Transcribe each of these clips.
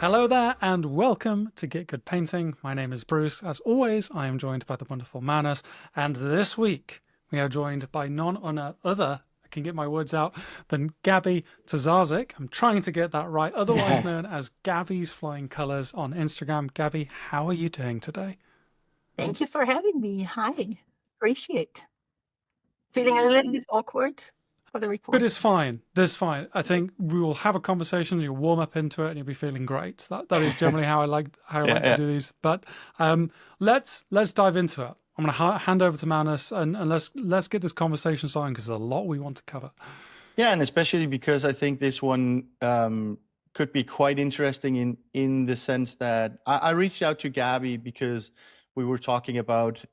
Hello there, and welcome to Get Good Painting. My name is Bruce. As always, I am joined by the wonderful Magnus, and this week we are joined by none other, I can get my words out, than Gabi Tysarzik. I'm trying to get that right, otherwise known as Gabi's Flying Colours on Instagram. Gabi, how are you doing today? Thank you for having me. Hi. Appreciate. Feeling a little bit awkward for the But recording. it's fine. This fine. I think we will have a conversation. You'll warm up into it, and you'll be feeling great. That is generally how I Yeah, like to yeah. do these. But let's dive into it. I'm going to hand over to Manus, and let's get this conversation started because there's a lot we want to cover. Yeah, and especially because I think this one could be quite interesting in the sense that I reached out to Gabi because we were talking about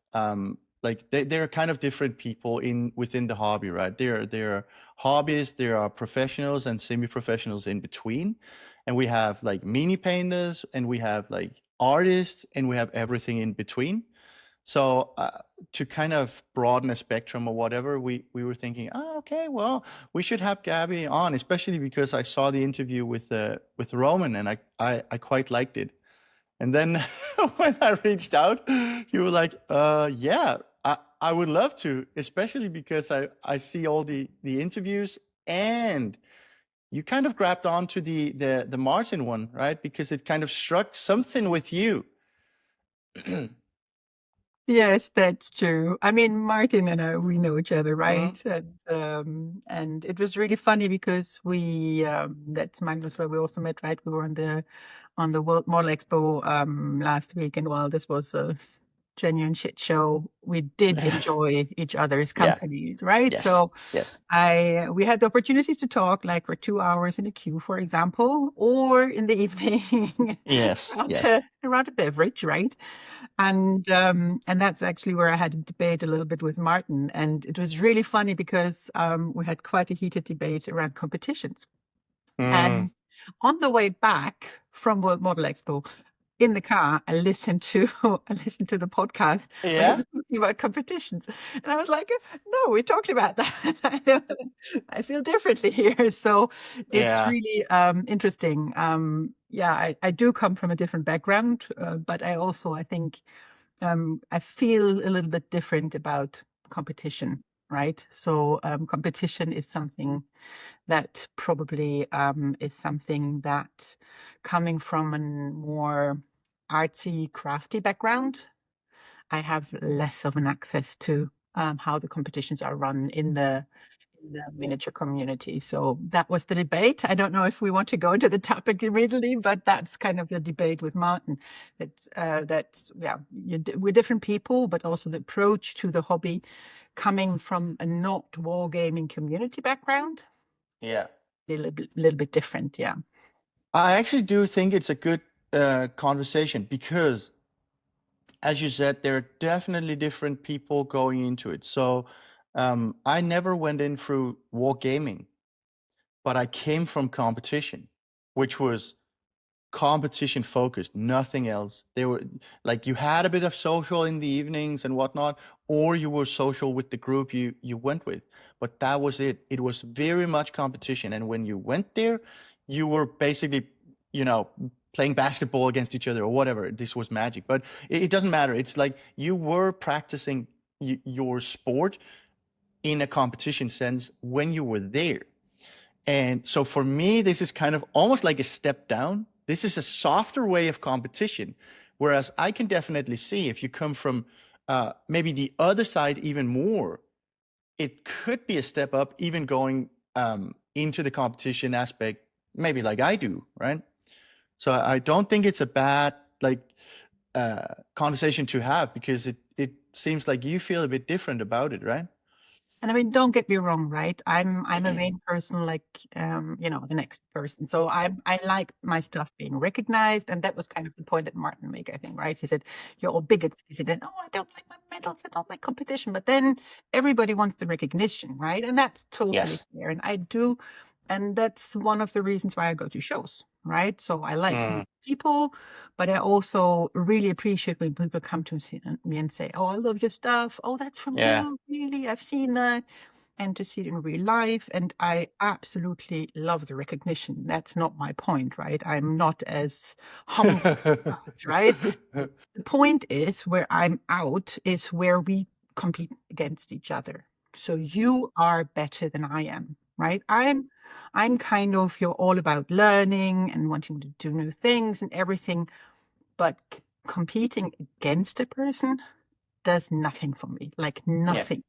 like they're kind of different people within the hobby, right? There are hobbyists, there are professionals and semi-professionals in between, and we have like mini painters, and we have like artists, and we have everything in between. So to kind of broaden a spectrum or whatever, we were thinking, oh, okay, well, we should have Gabi on, especially because I saw the interview with Roman, and I quite liked it. And then when I reached out, you were like, yeah, I would love to, especially because I see all the interviews, and you kind of grabbed onto the Martin one, right? Because it kind of struck something with you. Yes, that's true. I mean, Martin and I, we know each other, Mhm. right? And it was really funny because that's Magnus where we also met, right? We were on the World Model Expo last week, and while this was a genuine shit show, we did enjoy each other's Yeah. companies, right? Yes. So Yes. we had the opportunity to talk like for 2 hours in a queue, for example, or in the evening Yes. Yes. around a beverage, right? And that's actually where I had a debate a little bit with Martin, and it was really funny because we had quite a heated debate around competitions. Mm. And on the way back from World Model Expo, in the car, I listened to I listened to the podcast where he Yeah. was talking about competitions, and I was like, "No, we talked about that. I know, I feel differently here." So it's Yeah. really interesting. Yeah, I do come from a different background, but I think I feel a little bit different about competition, right? So competition is something that probably is something that coming from a more artsy, crafty background, I have less of an access to how the competitions are run in the miniature community. So that was the debate. I don't know if we want to go into the topic immediately, but that's kind of the debate with Martin. That's yeah, we're different people, but also the approach to the hobby coming from a not wargaming community background Yeah. little bit different. Yeah. I actually do think it's a good conversation because, as you said, there are definitely different people going into it. So I never went in through war gaming, but I came from competition, which was competition focused, nothing else. They were like you had a bit of social in the evenings and whatnot, or you were social with the group you went with. But that was it. It was very much competition. And when you went there, you were basically, you know, playing basketball against each other or whatever. This was magic. But it doesn't matter. It's like you were practicing your sport in a competition sense when you were there. And so for me, this is kind of almost like a step down. This is a softer way of competition. Whereas I can definitely see if you come from maybe the other side even more, it could be a step up, even going into the competition aspect, maybe like I do, right? So I don't think it's a bad like conversation to have because it seems like you feel a bit different about it, right? And I mean, don't get me wrong, right? I'm a vain person, like the next person. So I like my stuff being recognized, and that was kind of the point that Martin made, I think, right? He said, "You're all bigots." He said, "No, I don't like my medals. I don't like competition." But then everybody wants the recognition, right? And that's totally Yes. fair. And I do, and that's one of the reasons why I go to shows, right? So I like to Mm, meet people, but I also really appreciate when people come to me and say, "Oh, I love your stuff. Oh, that's from there. yeah. Oh, really? I've seen that." and to see it in real life. And I absolutely love the recognition. That's not my point, right? I'm not as humble, right? The point is where I'm out is where we compete against each other. So you are better than I am, right? I'm kind of, you're all about learning and wanting to do new things and everything, but competing against a person does nothing for me, like nothing.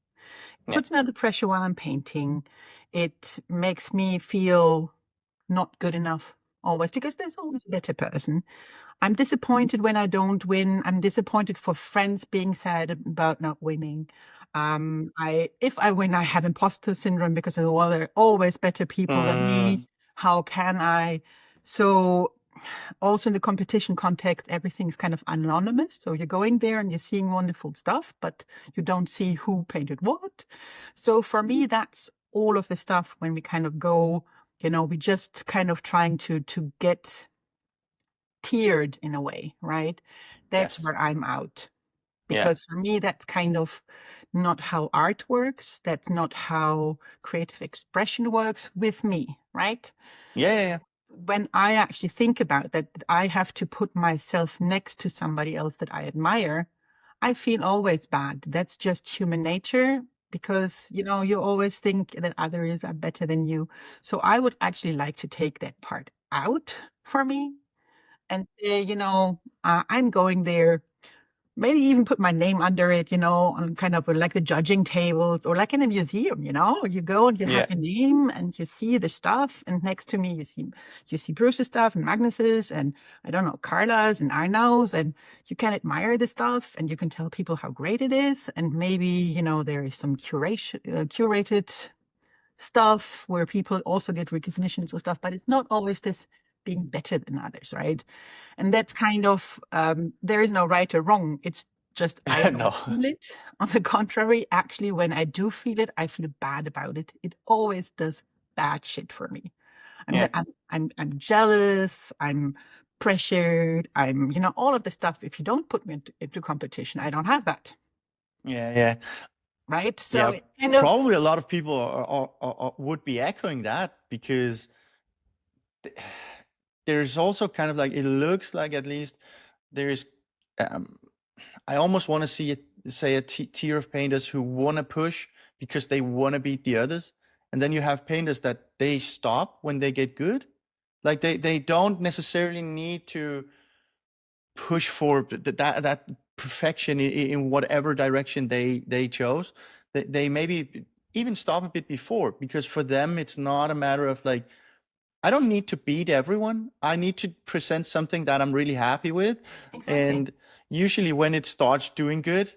Yeah. Puts me under pressure while I'm painting. It makes me feel not good enough always, because there's always a better person. I'm disappointed when I don't win. I'm disappointed for friends being sad about not winning. If I win, I have imposter syndrome because there are always better people than me. How can I? So also in the competition context, everything's kind of anonymous. So you're going there and you're seeing wonderful stuff, but you don't see who painted what. So for me, that's all of the stuff when we kind of go, we just kind of trying to get tiered in a way, right? That's Yes. where I'm out. Yeah. Because for me, that's kind of not how art works. That's not how creative expression works with me, right? Yeah. When I actually think about that, I have to put myself next to somebody else that I admire, I feel always bad. That's just human nature, because, you always think that others are better than you. So I would actually like to take that part out for me and say, I'm going there, maybe even put my name under it, on kind of like the judging tables, or like in a museum, you go and you have your name and you see the stuff, and next to me you see Bruce's stuff and Magnus's and I don't know, Carla's and Arnaud's, and you can admire the stuff and you can tell people how great it is, and maybe there is some curated stuff where people also get recognitions or stuff, but it's not always this being better than others, right? And that's kind of, there is no right or wrong. It's just I don't No. feel it. On the contrary, actually, when I do feel it, I feel bad about it. It always does bad shit for me. I'm jealous. I'm pressured. I'm all of the stuff. If you don't put me into competition, I don't have that. Yeah. Right. So Yeah. it kind of, Probably a lot of people would be echoing that, because there's also kind of like, it looks like, at least there's, I almost want to say a tier of painters who want to push because they want to beat the others. And then you have painters that they stop when they get good. Like they don't necessarily need to push for that perfection in whatever direction they chose. They maybe even stop a bit before, because for them it's not a matter of like, I don't need to beat everyone. I need to present something that I'm really happy with. exactly. And usually when it starts doing good,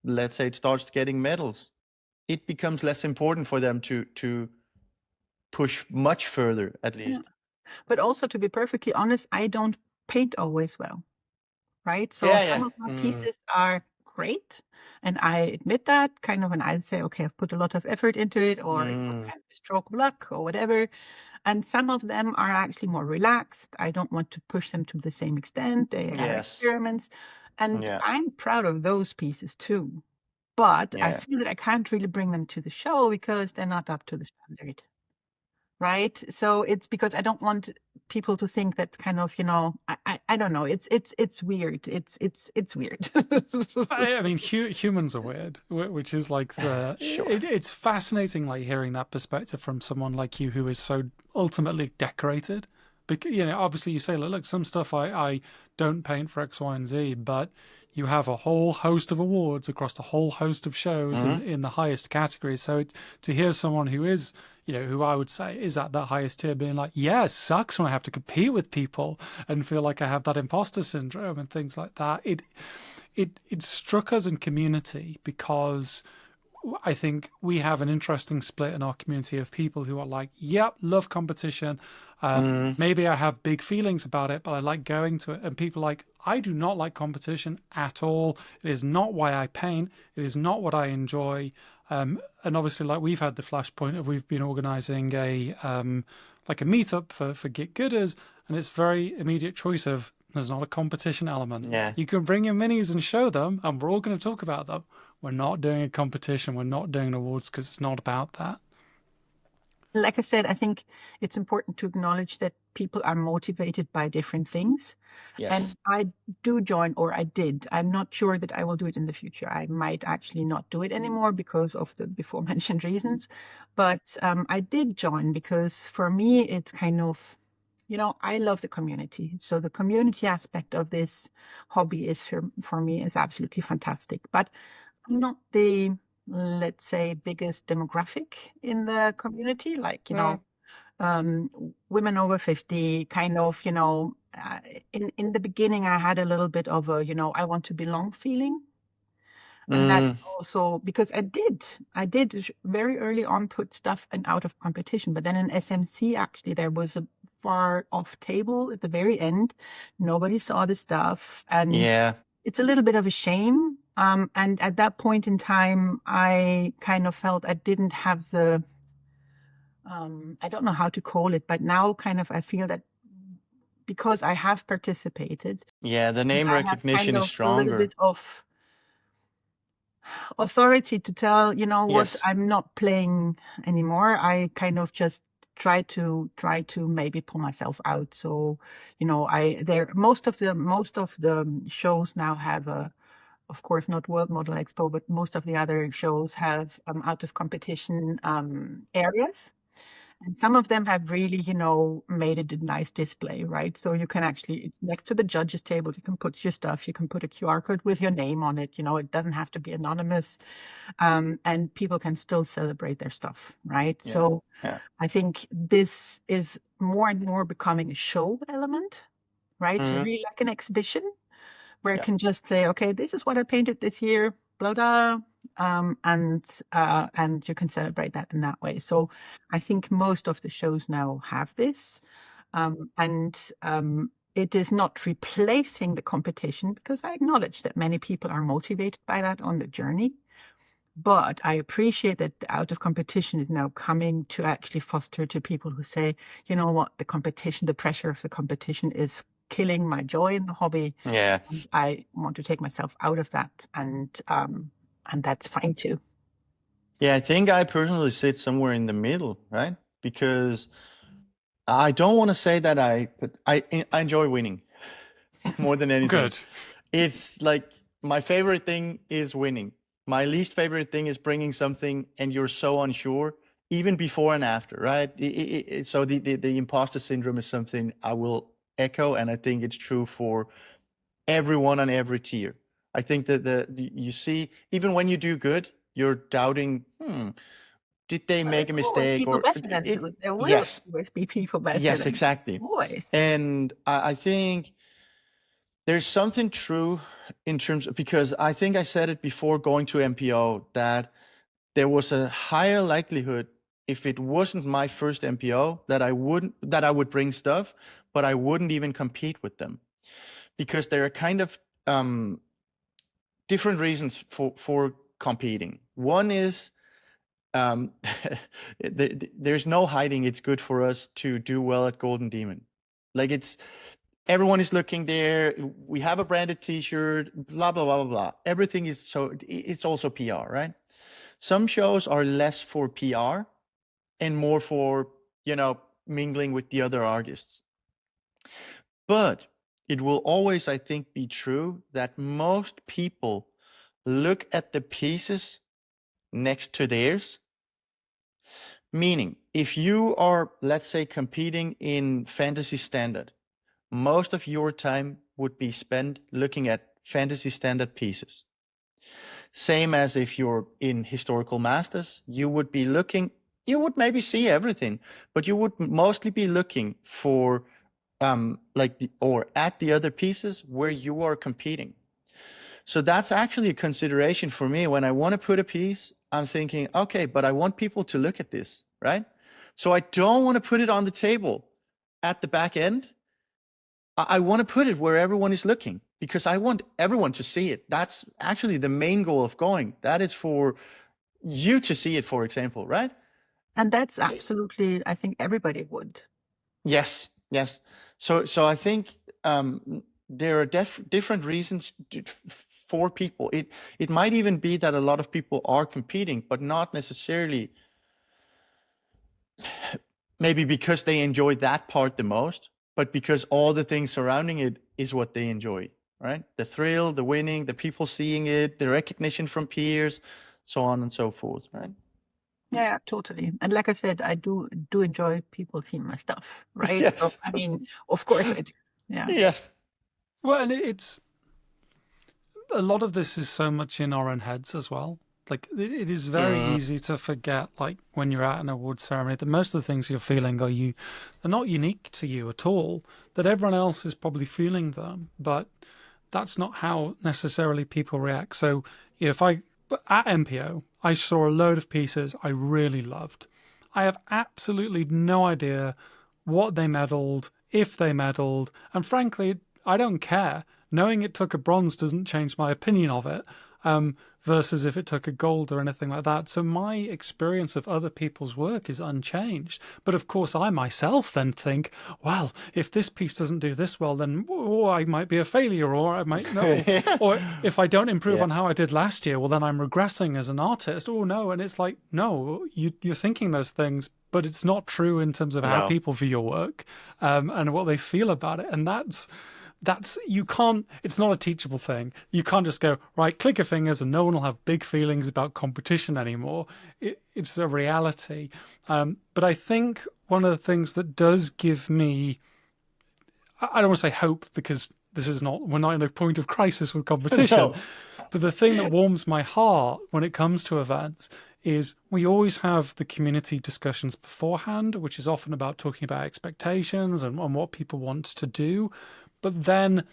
let's say it starts getting medals, it becomes less important for them to push much further, at least. But also, to be perfectly honest, I don't paint always well, right? So some of my pieces are great, and I admit that, kind of, when I say, okay, I've put a lot of effort into it, or kind of a stroke of luck or whatever. And some of them are actually more relaxed. I don't want to push them to the same extent. They are experiments. And I'm proud of those pieces too. But I feel that I can't really bring them to the show because they're not up to the standard. Right. So it's because I don't want people to think that kind of, I don't know. It's weird. It's weird. I mean, humans are weird, which is like it's fascinating, like hearing that perspective from someone like you who is so ultimately decorated. Because, obviously you say, look, some stuff I don't paint for X, Y, and Z, but you have a whole host of awards across a whole host of shows in the highest categories. So to hear someone who is, who I would say is at that highest tier being like, yeah, it sucks when I have to compete with people and feel like I have that imposter syndrome and things like that. It struck us in community because I think we have an interesting split in our community of people who are like, yep, love competition. Maybe I have big feelings about it, but I like going to it. And people like, I do not like competition at all. It is not why I paint. It is not what I enjoy. And obviously, like, we've had the flashpoint of we've been organizing a meetup for Get Gooders, and it's very immediate choice of there's not a competition element. Yeah. You can bring your minis and show them, and we're all going to talk about them. we're not doing a competition, we're not doing awards, because it's not about that. Like I said, I think it's important to acknowledge that people are motivated by different things. Yes. And I do join, or I did. I'm not sure that I will do it in the future. I might actually not do it anymore because of the before mentioned reasons. But I did join because for me, it's kind of, I love the community. So the community aspect of this hobby is for me is absolutely fantastic. But I'm not the, let's say, biggest demographic in the community, like, women over 50, kind of, in the beginning, I had a little bit of a, I want to belong feeling. And that also, because I did very early on put stuff out of competition, but then in SMC, actually, there was a far off table at the very end. Nobody saw the stuff. And Yeah. it's a little bit of a shame. And at that point in time, I kind of felt I didn't have the, I don't know how to call it, but now kind of I feel that because I have participated, Yeah, the name I have recognition kind is of a little stronger. bit of authority to tell, what, Yes. I'm not playing anymore. I kind of just try to maybe pull myself out. So, most of the shows now have of course not World Model Expo, but most of the other shows have out of competition areas. And some of them have really, made it a nice display, right? So you can actually, it's next to the judges table. You can put your stuff. You can put a QR code with your name on it. It doesn't have to be anonymous. And people can still celebrate their stuff, right? Yeah. So Yeah. I think this is more and more becoming a show element, right? So really like an exhibition where I can just say, okay, this is what I painted this year, blah, blah. And you can celebrate that in that way. So I think most of the shows now have this. It is not replacing the competition, because I acknowledge that many people are motivated by that on the journey. But I appreciate that the out of competition is now coming to actually foster to people who say, you know what, the competition, the pressure of the competition is killing my joy in the hobby. Yeah. And I want to take myself out of that, and that's fine too. Yeah, I think I personally sit somewhere in the middle, right? Because I don't want to say that but I enjoy winning more than anything. Good. It's like my favorite thing is winning. My least favorite thing is bringing something and you're so unsure, even before and after, right? So the imposter syndrome is something I will echo, and I think it's true for everyone on every tier. I think that you see, even when you do good, you're doubting, did they make a mistake? People Or better than you. There will yes, always be people better. yes, than exactly. you. Always. And I think there's something true in terms of, because I think I said it before going to MPO, that there was a higher likelihood, if it wasn't my first MPO, that I would bring stuff, but I wouldn't even compete with them, because there are kind of different reasons for competing. One is there's no hiding. It's good for us to do well at Golden Demon. Like, everyone is looking there. We have a branded T-shirt, blah, blah, blah, blah, blah. Everything is, so it's also PR, right? Some shows are less for PR and more for, mingling with the other artists. But it will always, I think, be true that most people look at the pieces next to theirs. Meaning, if you are, let's say, competing in fantasy standard, most of your time would be spent looking at fantasy standard pieces. Same as if you're in historical masters, you would maybe see everything, but you would mostly be looking for at the other pieces where you are competing. So that's actually a consideration for me. When I want to put a piece, I'm thinking, okay, but I want people to look at this, right? So I don't want to put it on the table at the back end. I want to put it where everyone is looking, because I want everyone to see it. That's actually the main goal of going. That is for you to see it, for example, right? And that's absolutely, I think everybody would. Yes, yes. So I think there are different reasons for people. It might even be that a lot of people are competing, but not necessarily maybe because they enjoy that part the most, but because all the things surrounding it is what they enjoy, right? The thrill, the winning, the people seeing it, the recognition from peers, so on and so forth, right? Yeah, totally. And like I said, I do enjoy people seeing my stuff, right? So Yes. I mean, of course I do. Yeah. Yes. Well, and it's a lot of this is so much in our own heads as well. Like it is very easy to forget, like when you're at an award ceremony, that most of the things you're feeling they're not unique to you at all. That everyone else is probably feeling them, but that's not how necessarily people react. So if at MPO, I saw a load of pieces I really loved. I have absolutely no idea what they medalled, if they medalled, and frankly, I don't care. Knowing it took a bronze doesn't change my opinion of it, versus if it took a gold or anything like that. So my experience of other people's work is unchanged. But of course, I myself then think, well, if this piece doesn't do this well, then I might be a failure, or I might not. Or if I don't improve on how I did last year, well, then I'm regressing as an artist. Oh, no. And it's like, no, you're thinking those things, but it's not true in terms of how people view your work and what they feel about it. And that's you can't, it's not a teachable thing. You can't just go, right, click your fingers and no one will have big feelings about competition anymore. It's a reality. But I think one of the things that does give me, I don't want to say hope, because we're not in a point of crisis with competition. No. But the thing that warms my heart when it comes to events is we always have the community discussions beforehand, which is often about talking about expectations and what people want to do. But then,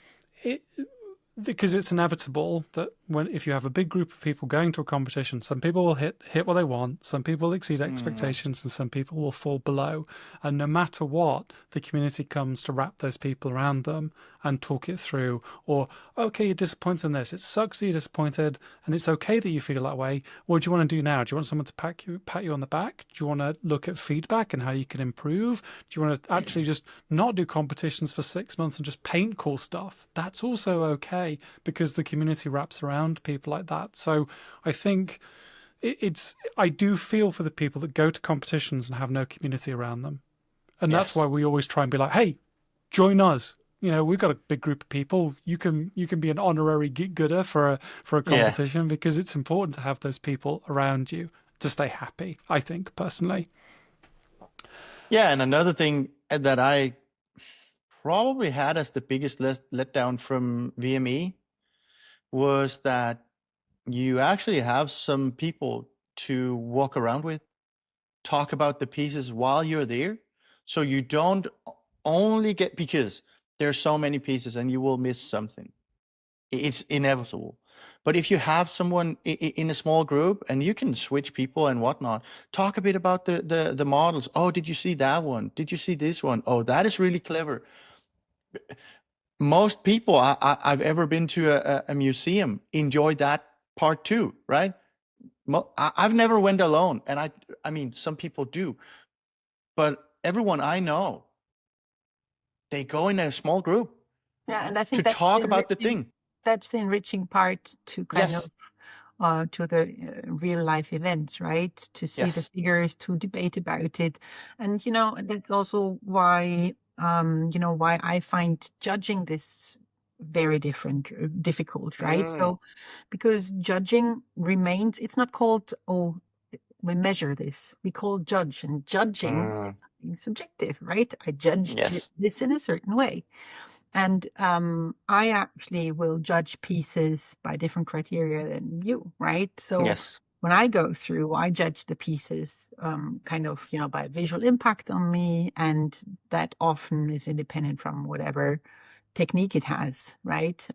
because it's inevitable that if you have a big group of people going to a competition, some people will hit what they want, some people will exceed expectations, and some people will fall below. And no matter what, the community comes to wrap those people around them and talk it through. Or, okay, you're disappointed in this. It sucks that you're disappointed, and it's okay that you feel that way. What do you want to do now? Do you want someone to pat you on the back? Do you want to look at feedback and how you can improve? Do you want to actually just not do competitions for 6 months and just paint cool stuff? That's also okay, because the community wraps around people like that. So I think I do feel for the people that go to competitions and have no community around them. And that's why we always try and be like, hey, join us. We've got a big group of people. You can be an honorary gooder for a competition, because it's important to have those people around you to stay happy, I think, personally. Yeah, and another thing that I probably had as the biggest letdown from VME was that you actually have some people to walk around with, talk about the pieces while you're there. So you don't only because there's so many pieces and you will miss something. It's inevitable. But if you have someone in a small group and you can switch people and whatnot, talk a bit about the models. Oh, did you see that one? Did you see this one? Oh, that is really clever. Most people I've ever been to a museum enjoy that part too, right? I've never went alone, and I mean some people do, but everyone I know, they go in a small group. Yeah, and I think to talk about the thing. That's the enriching part to kind of to the real life events, right? To see the figures, to debate about it, and that's also why why I find judging this very difficult, right? So because judging remains, it's not called, we measure this. We call judge, and judging is something subjective, right? I judged this in a certain way. And I actually will judge pieces by different criteria than you, right? So when I go through, I judge the pieces kind of, by visual impact on me. And that often is independent from whatever technique it has, right?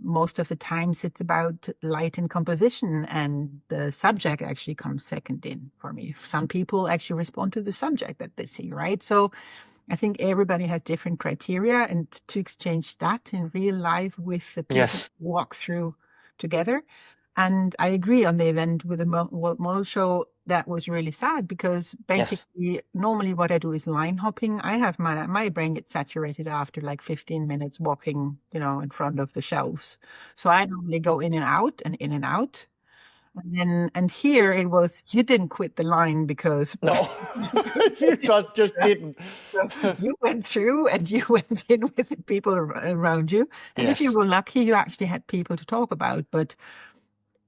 Most of the times it's about light and composition, and the subject actually comes second in for me. Some people actually respond to the subject that they see, right? So I think everybody has different criteria, and to exchange that in real life with the people who walk through together. And I agree on the event with the model show, that was really sad because Yes. basically normally what I do is line hopping. I have my brain gets saturated after like 15 minutes walking, in front of the shelves. So I normally go in and out and in and out. And here it was, you didn't quit the line because No, you just didn't. you went through and you went in with the people around you. And if you Yes. were lucky, you actually had people to talk about. But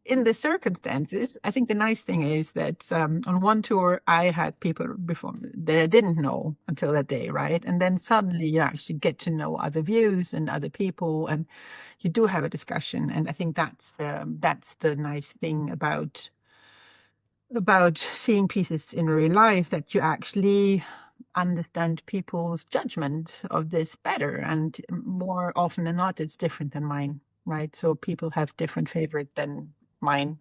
in the circumstances, I think the nice thing is that on one tour, I had people before that I didn't know until that day, right? And then suddenly you actually get to know other views and other people, and you do have a discussion. And I think that's the nice thing about seeing pieces in real life, that you actually understand people's judgment of this better. And more often than not, it's different than mine, right? So people have different favorite than mine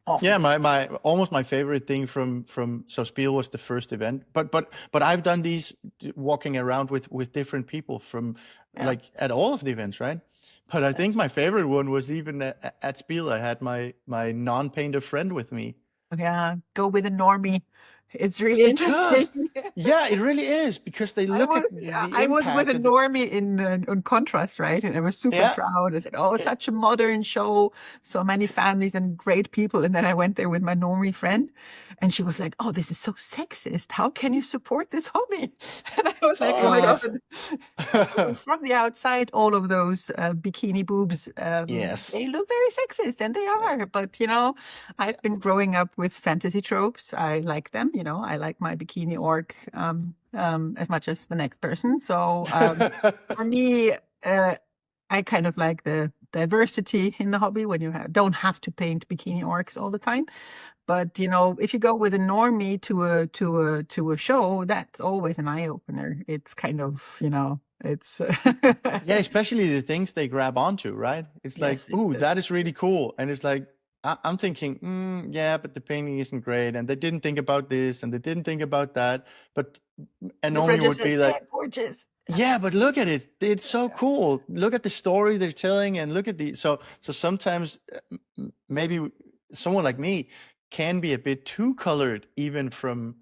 often. Yeah, my almost my favorite thing from So Spiel was the first event, but I've done these walking around with different people from Yeah. like at all of the events, right? But I think my favorite one was even at Spiel. I had my non-painter friend with me. Yeah, go with a normie. It's really Because interesting. yeah, it really is because they look at the I was with impact. a normie in on Contrast, right? And I was super Yeah. proud. I said, "Oh, such a modern show, so many families and great people." And then I went there with my normie friend, and she was like, "Oh, this is so sexist. How can you support this hobby?" And I was like, "Oh my God!" From the outside, all of those bikini boobs, Yes. they look very sexist, and they are. But I've been growing up with fantasy tropes. I like them. I like my bikini orc as much as the next person. So for me, I kind of like the diversity in the hobby when you don't have to paint bikini orcs all the time. But if you go with a normie to a show, that's always an eye opener. It's kind of it's Yeah, especially the things they grab onto, right? It's like, Yes, ooh, yes. that is really cool. And it's like, I'm thinking, yeah, but the painting isn't great. And they didn't think about this and they didn't think about that. But a Your friend normie just would says, be like, gorgeous. yeah, but look at it. It's so cool. Look at the story they're telling and look at the, so sometimes maybe someone like me can be a bit too colored, even from,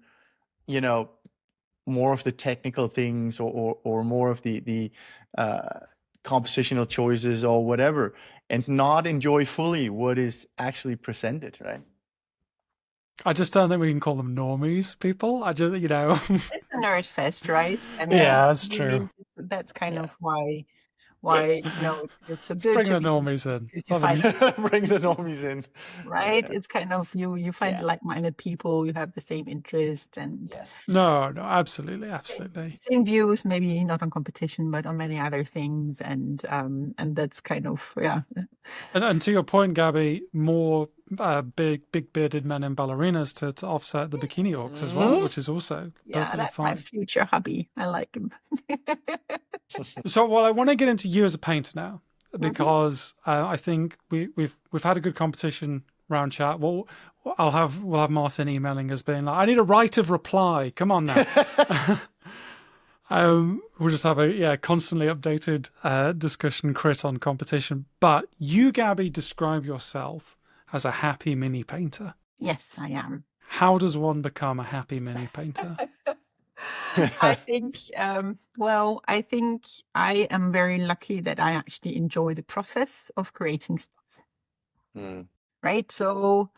more of the technical things or more of the compositional choices or whatever, and not enjoy fully what is actually presented, right? I just don't think we can call them normies, people. I just, It's a nerd fest, right? And Yeah, that's I true. mean, that's kind Yeah. of why it's so Let's good bring to the be, normies in. because you Love 'em. find Bring the normies in. right. It's kind of you find Yeah. like-minded people. You have the same interests and Yes. No, absolutely, absolutely. same views. Maybe not on competition, but on many other things. And that's kind of And to your point, Gabby, more big bearded men in ballerinas to offset the bikini orcs as well, which is also perfectly that's my fine. future hobby. I like them. So, well, I want to get into you as a painter now because I think we've had a good competition round chat. Well, we'll have Martin emailing us being like, "I need a right of reply. Come on now." We'll just have a constantly updated discussion crit on competition. But you, Gabby, describe yourself as a happy mini painter. Yes, I am. How does one become a happy mini painter? I think, I think I am very lucky that I actually enjoy the process of creating stuff, right? So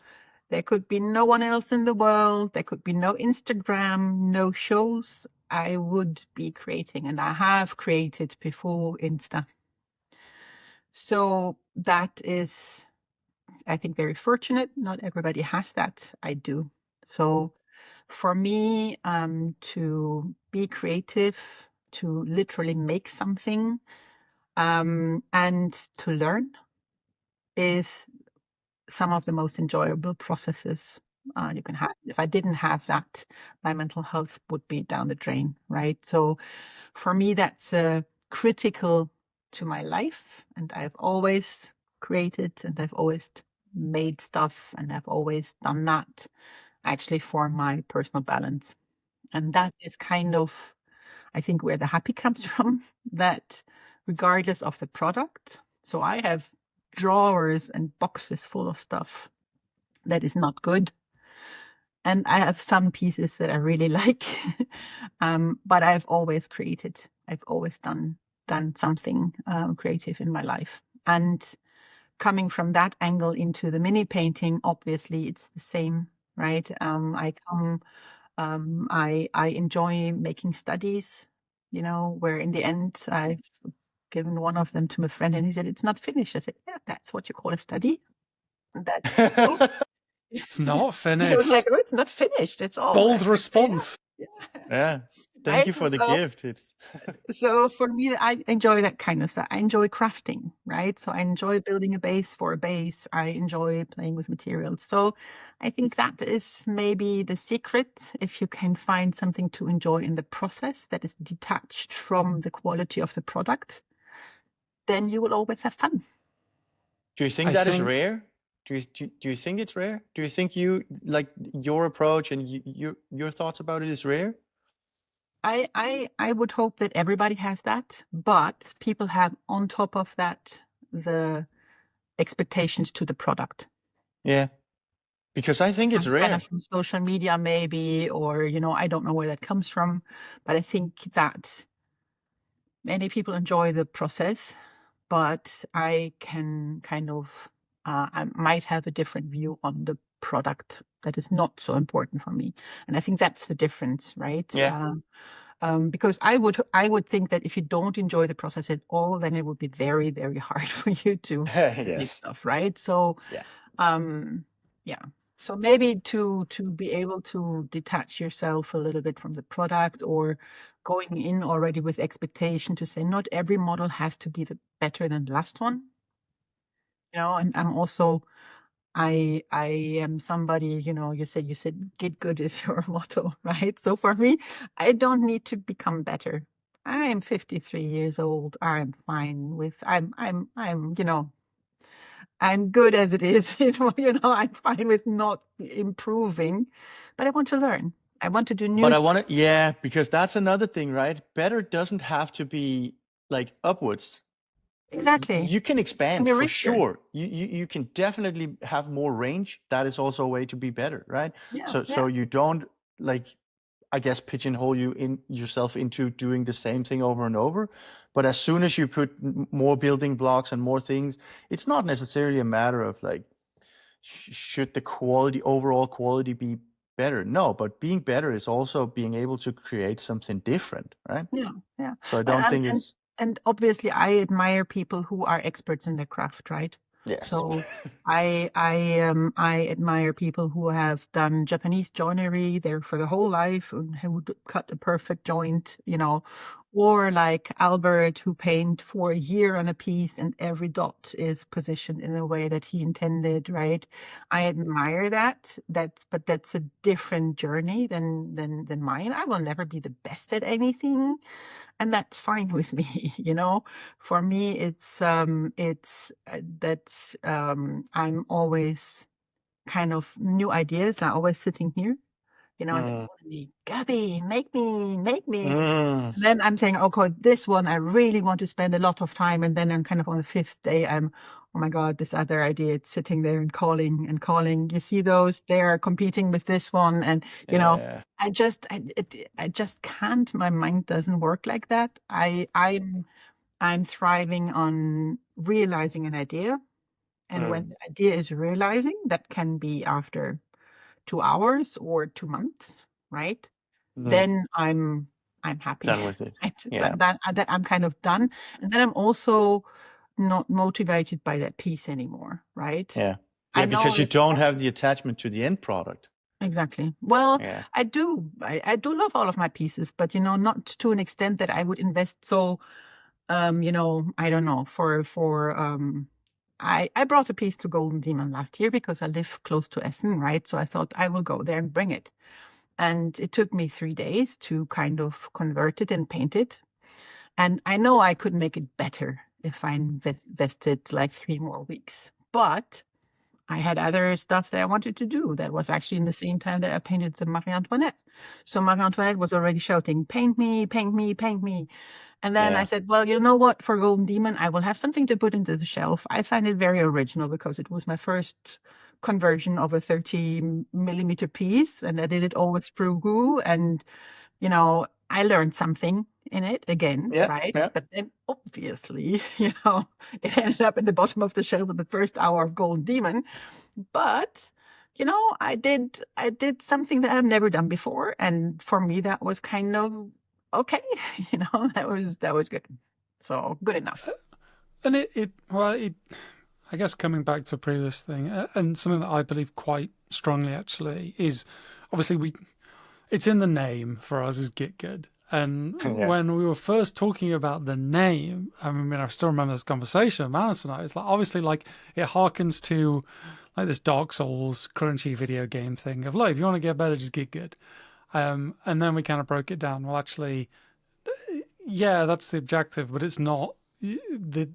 there could be no one else in the world. There could be no Instagram, no shows. I would be creating, and I have created before Insta. So that is, I think, very fortunate. Not everybody has that. I do. So for me, to be creative, to literally make something, and to learn is some of the most enjoyable processes you can have. If I didn't have that, my mental health would be down the drain, right? So for me, that's critical to my life. And I've always created and I've always made stuff and I've always done that actually for my personal balance. And that is kind of, I think, where the happy comes from, that regardless of the product. So I have drawers and boxes full of stuff that is not good. And I have some pieces that I really like, but I've always created. I've always done something creative in my life. And coming from that angle into the mini painting, obviously it's the same, right? I enjoy making studies, where in the end I've given one of them to my friend and he said, it's not finished. I said, yeah, that's what you call a study. And that's It's not He was finished. like, oh, it's not finished. It's all Bold response. Yeah. Thank you Right? for the gift. It's So for me, I enjoy that kind of stuff. I enjoy crafting, right? So I enjoy building a base for a base. I enjoy playing with materials. So I think that is maybe the secret. If you can find something to enjoy in the process that is detached from the quality of the product, then you will always have fun. Do you think I that is think- rare? Do you think it's rare? Do you think you like your approach and your thoughts about it is rare? I would hope that everybody has that, but people have on top of that the expectations to the product. Yeah. Because I think it's Comes kind rare. of from social media maybe, or I don't know where that comes from, but I think that many people enjoy the process, but I can kind of I might have a different view on the product that is not so important for me, and I think that's the difference, right? Yeah. Because I would think that if you don't enjoy the process at all, then it would be very, very hard for you to make Yes. stuff, right? So, Yeah. yeah. So maybe to be able to detach yourself a little bit from the product, or going in already with expectation to say not every model has to be better than the last one. And I'm also I am somebody, you said get good is your motto, right? So for me, I don't need to become better. I'm 53 years old. I'm fine with I'm good as it is. I'm fine with not improving, but I want to learn. I want to do new But I stuff. want to, yeah, because that's another thing, right? Better doesn't have to be like upwards. Exactly. You can Can expand be for richer. sure. You can definitely have more range. That is also a way to be better, right? Yeah. So you don't like, I guess, pigeonhole yourself into doing the same thing over and over. But as soon as you put more building blocks and more things, it's not necessarily a matter of like, should the overall quality be better? No, but being better is also being able to create something different, right? Yeah. So I don't think it's And obviously, I admire people who are experts in their craft, right? yes. So I admire people who have done Japanese joinery there for the whole life and who would cut the perfect joint, or like Albert, who paint for a year on a piece and every dot is positioned in a way that he intended, right? I admire that. But that's a different journey than mine. I will never be the best at anything, and that's fine with me. For me, I'm always kind of new ideas are always sitting here, and they want me, Gabi, make me. And then I'm saying, okay, this one I really want to spend a lot of time, and then I'm kind of on the fifth day, oh my God, this other idea, it's sitting there and calling and calling. You see those? They are competing with this one, and Yeah. I just can't. My mind doesn't work like that. I'm thriving on realizing an idea, and when the idea is realizing, that can be after 2 hours or 2 months, right? Then I'm happy. Done with it. Right? Yeah. That I'm kind of done, and then I'm also not motivated by that piece anymore, right? Yeah. I Yeah, know because you that don't have the attachment to the end product. exactly. Well, Yeah. I do. I do love all of my pieces, but not to an extent that I would invest so. I don't know. I brought a piece to Golden Demon last year because I live close to Essen, right? So I thought I will go there and bring it. And it took me 3 days to kind of convert it and paint it. And I know I could make it better if I invested like 3 more weeks. But I had other stuff that I wanted to do that was actually in the same time that I painted the Marie Antoinette. So Marie Antoinette was already shouting, paint me, paint me, paint me. And then I said, well, you know what? For Golden Demon, I will have something to put into the shelf. I find it very original because it was my first conversion of a 30 millimeter piece, and I did it all with sprue glue, and I learned something in it again, Yeah, right? yeah. But then obviously, it ended up in the bottom of the shelf in the first hour of Golden Demon. But I did something that I've never done before, and for me that was kind of okay. That was good. So good enough. And I guess coming back to a previous thing, and something that I believe quite strongly actually is obviously it's in the name for us is Get Good. And Yeah. when we were first talking about the name, I mean, I still remember this conversation, Manus and I, it's like, obviously like it harkens to like this Dark Souls crunchy video game thing of like, if you want to get better, just get good. And then we kind of broke it down. Well, actually, yeah, that's the objective, but it's not the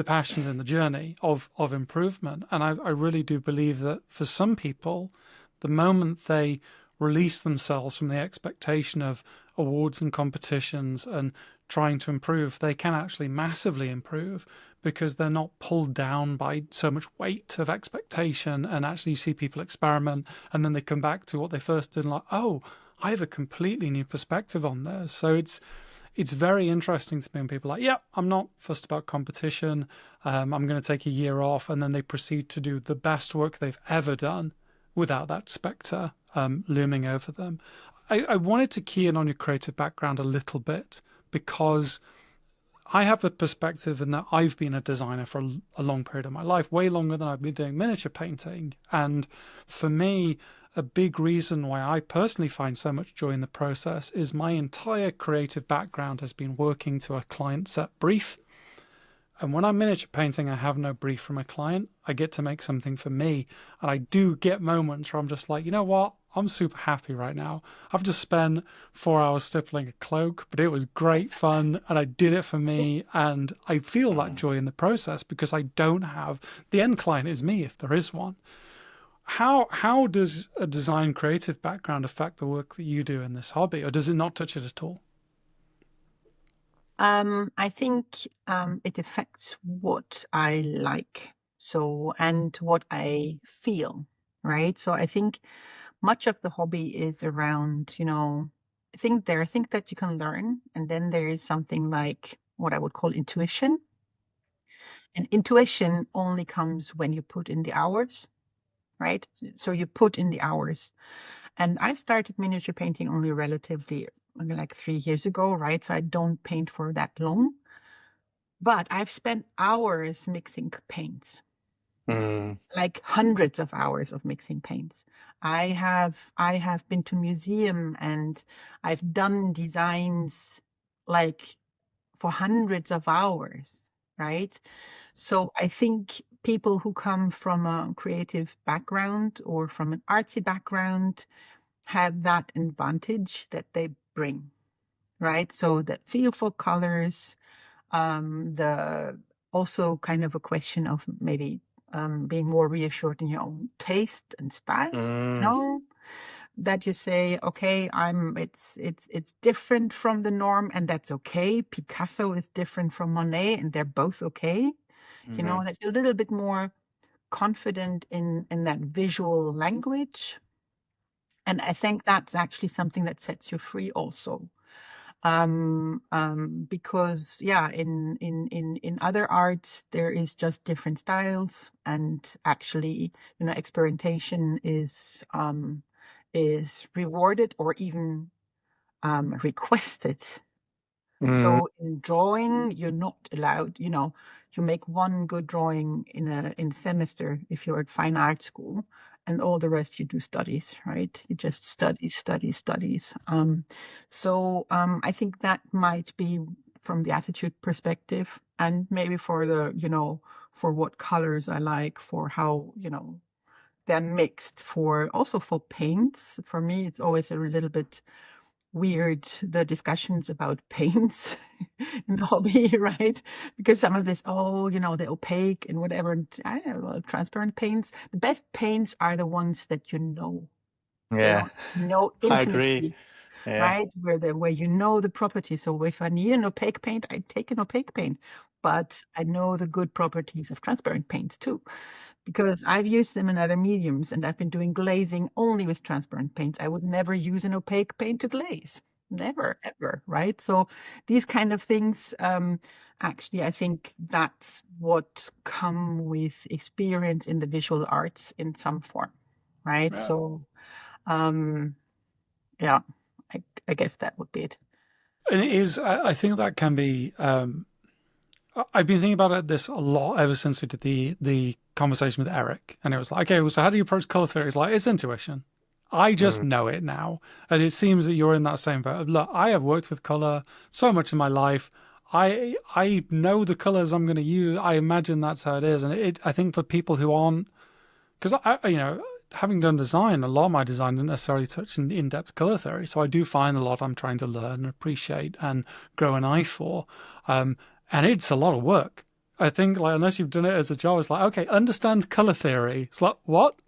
passions in the journey of improvement. And I really do believe that for some people, the moment they release themselves from the expectation of awards and competitions and trying to improve, they can actually massively improve because they're not pulled down by so much weight of expectation. And actually you see people experiment and then they come back to what they first did and like, oh, I have a completely new perspective on this. So it's very interesting to me when people are like, yeah, I'm not fussed about competition. I'm going to take a year off. And then they proceed to do the best work they've ever done without that spectre looming over them. I wanted to key in on your creative background a little bit because I have a perspective in that I've been a designer for a long period of my life, way longer than I've been doing miniature painting. And for me, a big reason why I personally find so much joy in the process is my entire creative background has been working to a client set brief. And when I'm miniature painting, I have no brief from a client. I get to make something for me. And I do get moments where I'm just like, you know what? I'm super happy right now. I've just spent 4 hours stippling a cloak, but it was great fun and I did it for me. And I feel that joy in the process because I don't have, the end client is me if there is one. How does a design creative background affect the work that you do in this hobby, or does it not touch it at all? I think it affects what I like, and what I feel, right? So I think much of the hobby is around, I think there are things that you can learn, and then there is something like what I would call intuition. And intuition only comes when you put in the hours, right? So you put in the hours. And I've started miniature painting only relatively like 3 years ago, right? So I don't paint for that long. But I've spent hours mixing paints, like hundreds of hours of mixing paints. I have been to museum and I've done designs like for hundreds of hours, right? So I think people who come from a creative background or from an artsy background have that advantage that they bring, right? So that feel for colors, the also kind of a question of maybe being more reassured in your own taste and style, that you say, okay, it's different from the norm, and that's okay. Picasso is different from Monet, and they're both okay. That you're a little bit more confident in that visual language. And I think that's actually something that sets you free also. Because in other arts there is just different styles, and actually experimentation is rewarded or even requested. So in drawing you're not allowed, you make one good drawing in a semester if you're at fine art school, and all the rest you do studies, right? You just studies. So I think that might be from the attitude perspective, and maybe for the, for what colors I like, for how, they're mixed, for also for paints. For me, it's always a little bit weird, the discussions about paints in the hobby, right? Because some of this, the opaque and whatever, I don't know, transparent paints. The best paints are the ones that you know. Yeah, I agree. Intimately, Yeah. right? Where you know the property. So if I need an opaque paint, I take an opaque paint. But I know the good properties of transparent paints too, because I've used them in other mediums, and I've been doing glazing only with transparent paints. I would never use an opaque paint to glaze. Never, ever, right? So these kind of things, actually, I think that's what come with experience in the visual arts in some form, right? Yeah. So, yeah, I guess that would be it. And it is, I think that can be, I've been thinking about this a lot ever since we did the conversation with Eric. And it was like, okay, well, so how do you approach color theory? It's like, it's intuition. I just know it now. And it seems that you're in that same boat. Look, I have worked with color so much in my life. I know the colors I'm going to use. I imagine that's how it is. And I think for people who aren't, because having done design, a lot of my design didn't necessarily touch in-depth color theory. So I do find a lot I'm trying to learn and appreciate and grow an eye for. And it's a lot of work. I think, like, unless you've done it as a job, it's like, okay, understand color theory. It's like, what?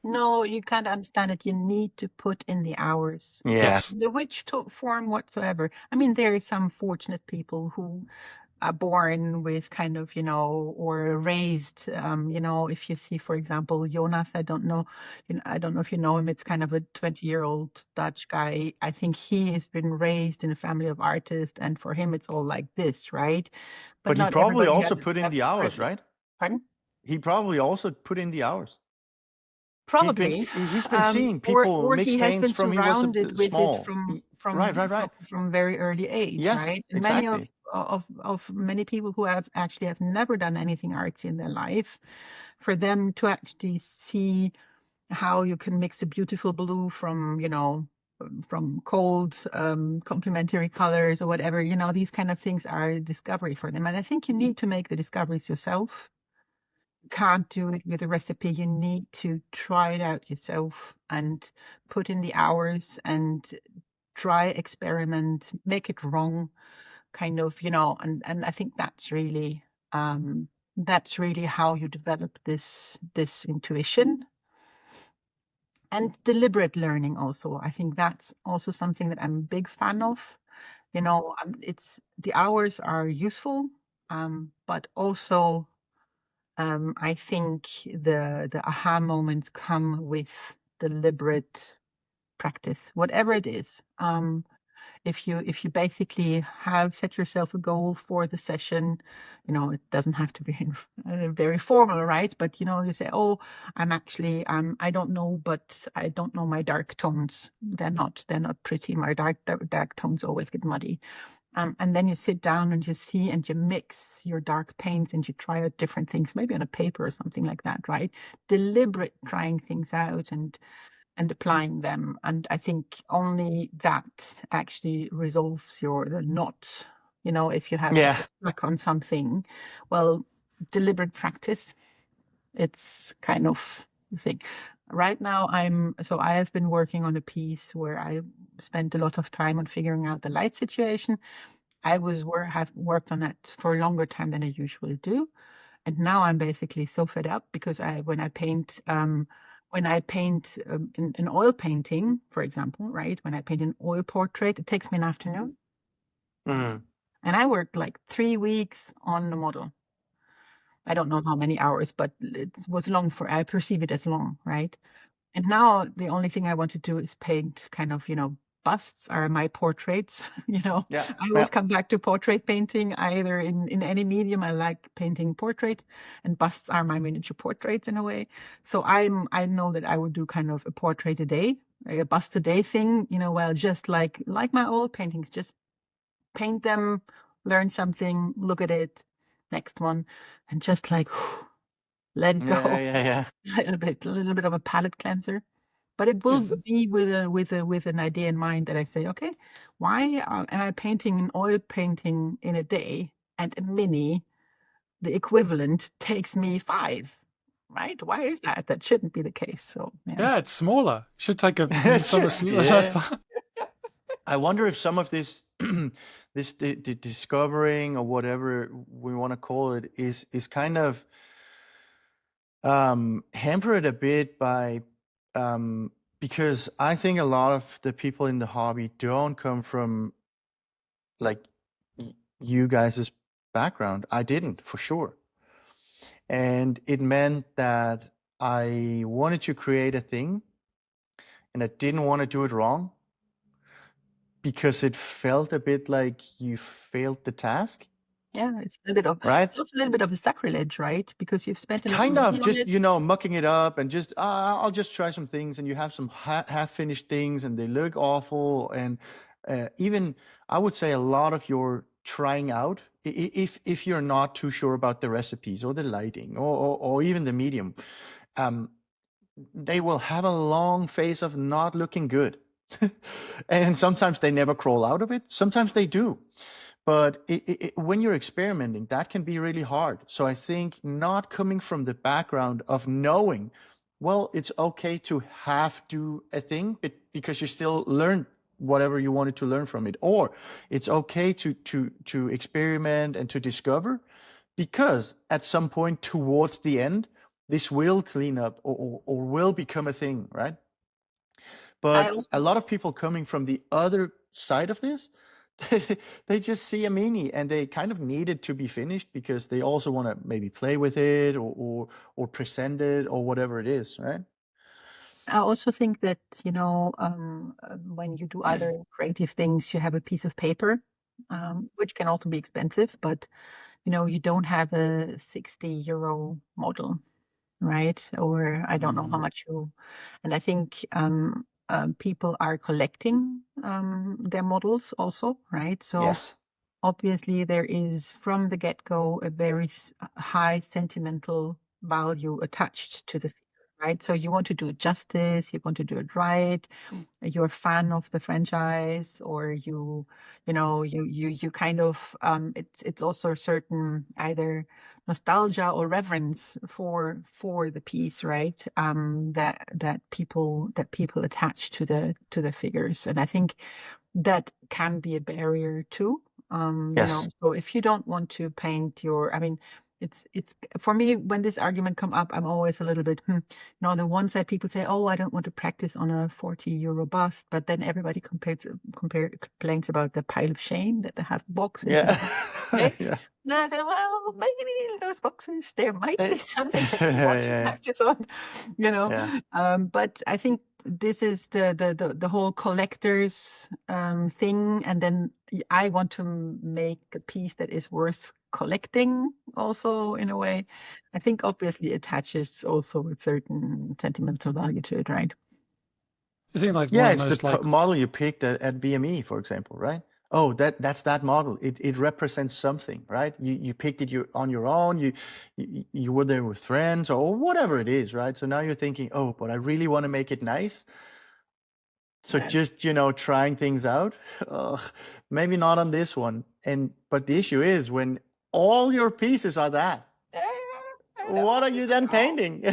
No, you can't understand it. You need to put in the hours. Yeah. Yes. The which form whatsoever. I mean, there are some fortunate people who are born with kind of, or raised, if you see, for example, Jonas, I don't know if you know him. It's kind of a 20-year-old Dutch guy. I think he has been raised in a family of artists, and for him, it's all like this, right? But he not probably everybody also has put in that the hours, privilege. right? Pardon? He probably also put in the hours. Probably. He's been seeing people or mix he has paints been from he was surrounded with it small. Right. from very early age, Yes, right? And exactly. many people who have never done anything artsy in their life, for them to actually see how you can mix a beautiful blue from cold complementary colors or whatever, these kind of things are a discovery for them. And I think you need to make the discoveries yourself. Can't do it with a recipe. You need to try it out yourself and put in the hours and try, experiment, make it wrong, kind of, and I think that's really how you develop this intuition. And deliberate learning also. I think that's also something that I'm a big fan of. It's the hours are useful, but also I think the aha moments come with deliberate practice, whatever it is. If you basically have set yourself a goal for the session, it doesn't have to be very formal, right? But you say, oh, I don't know, but I don't know my dark tones. They're not pretty. My dark tones always get muddy. And then you sit down and you see and you mix your dark paints and you try out different things, maybe on a paper or something like that, right? Deliberate trying things out and applying them. And I think only that actually resolves the knots. If you have stuck on something, well, deliberate practice, it's kind of the thing. Right now, I have been working on a piece where I spent a lot of time on figuring out the light situation. I have worked on that for a longer time than I usually do. And now I'm basically so fed up because when I paint in an oil painting, for example, right? When I paint an oil portrait, it takes me an afternoon. Mm. And I worked like 3 weeks on the model. I don't know how many hours, but it was long I perceive it as long, right? And now the only thing I want to do is paint kind of, busts are my portraits. Yeah. I always come back to portrait painting, either in any medium. I like painting portraits, and busts are my miniature portraits in a way. So I know that I would do kind of a portrait a day, a bust a day thing, well, just like my old paintings, just paint them, learn something, look at it, next one, and just like let it go. Yeah. A little bit of a palate cleanser. But it will be with an idea in mind that I say, okay, why am I painting an oil painting in a day, and a mini, the equivalent, takes me 5, right? Why is that? That shouldn't be the case. So Yeah, it's smaller. Should take so much Yeah. less time. I wonder if some of this this the discovering, or whatever we want to call it, is kind of hampered a bit by because I think a lot of the people in the hobby don't come from like you guys' background. I didn't, for sure. And it meant that I wanted to create a thing and I didn't want to do it wrong because it felt a bit like you failed the task. Yeah, it's a bit of right? it's also a little bit of a sacrilege, right? Because you've spent a lot of Kind money of on just, it. mucking it up and just, I'll just try some things, and you have some half-finished things and they look awful. And even, I would say a lot of your trying out, if you're not too sure about the recipes or the lighting or even the medium, um, they will have a long phase of not looking good. And sometimes they never crawl out of it. Sometimes they do. But when you're experimenting, that can be really hard. So I think not coming from the background of knowing, well, it's okay to have to a thing, but because you still learn whatever you wanted to learn from it, or it's okay to experiment and to discover, because at some point towards the end, this will clean up or will become a thing, right? I But a also lot of people coming from the other side of this, they just see a mini and they kind of need it to be finished because they also want to maybe play with it or present it or whatever it is, right? I also think that, when you do other creative things, you have a piece of paper, which can also be expensive, but you don't have a 60 euro model, right? Or I don't know how much and I think people are collecting their models also, right? So Yes. obviously there is from the get-go a very high sentimental value attached to the figure, right? So you want to do it justice, you want to do it right, you're a fan of the franchise, or you kind of it's also a certain either nostalgia or reverence for the piece, right? That people attach to the figures, and I think that can be a barrier too. Yes. So if you don't want to paint I mean, it's for me when this argument come up, I'm always a little bit, on the one side, people say, "Oh, I don't want to practice on a 40 euro bust," but then everybody complains about the pile of shame that they have boxes. Yeah. Right? Yeah. No, I said, well, maybe in those boxes there might be something that you Yeah, want to yeah, practice on, yeah. But I think this is the whole collector's thing, and then I want to make a piece that is worth collecting also in a way. I think obviously attaches also a certain sentimental value to it, right? I think like one Yeah, of the it's the most like model you picked at BME, for example, right? Oh, that's that model. It represents something, right? You picked it on your own. You were there with friends or whatever it is, right? So now you're thinking, oh, but I really want to make it nice. So Yeah. just trying things out. Ugh, maybe not on this one. But the issue is when all your pieces are that, what are you then painting?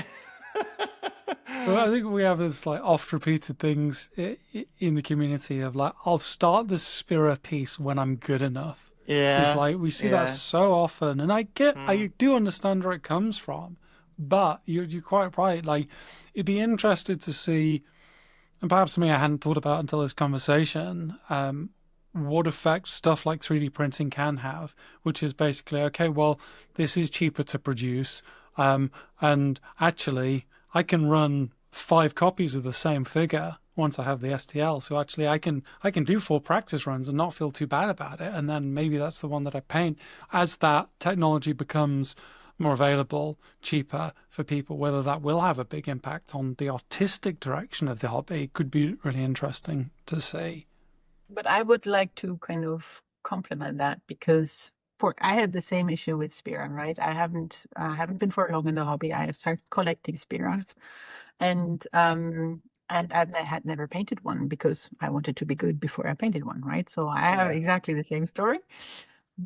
well, I think we have this like oft repeated things in the community of like I'll start the Spira piece when I'm good enough. It's Yeah, like we see that yeah. so often, and I do understand where it comes from, but you're quite right. Like it'd be interested to see, and perhaps something I hadn't thought about until this conversation, what effect stuff like 3D printing can have, which is basically, okay, well, this is cheaper to produce, and actually I can run 5 copies of the same figure once I have the STL. So actually I can do 4 practice runs and not feel too bad about it, and then maybe that's the one that I paint. As that technology becomes more available, cheaper for people, whether that will have a big impact on the artistic direction of the hobby could be really interesting to see. But I would like to kind of complement that because I had the same issue with Spira, right? I haven't been for long in the hobby. I have started collecting Spiras, and I had never painted one because I wanted to be good before I painted one, right? So I have Yeah. exactly the same story.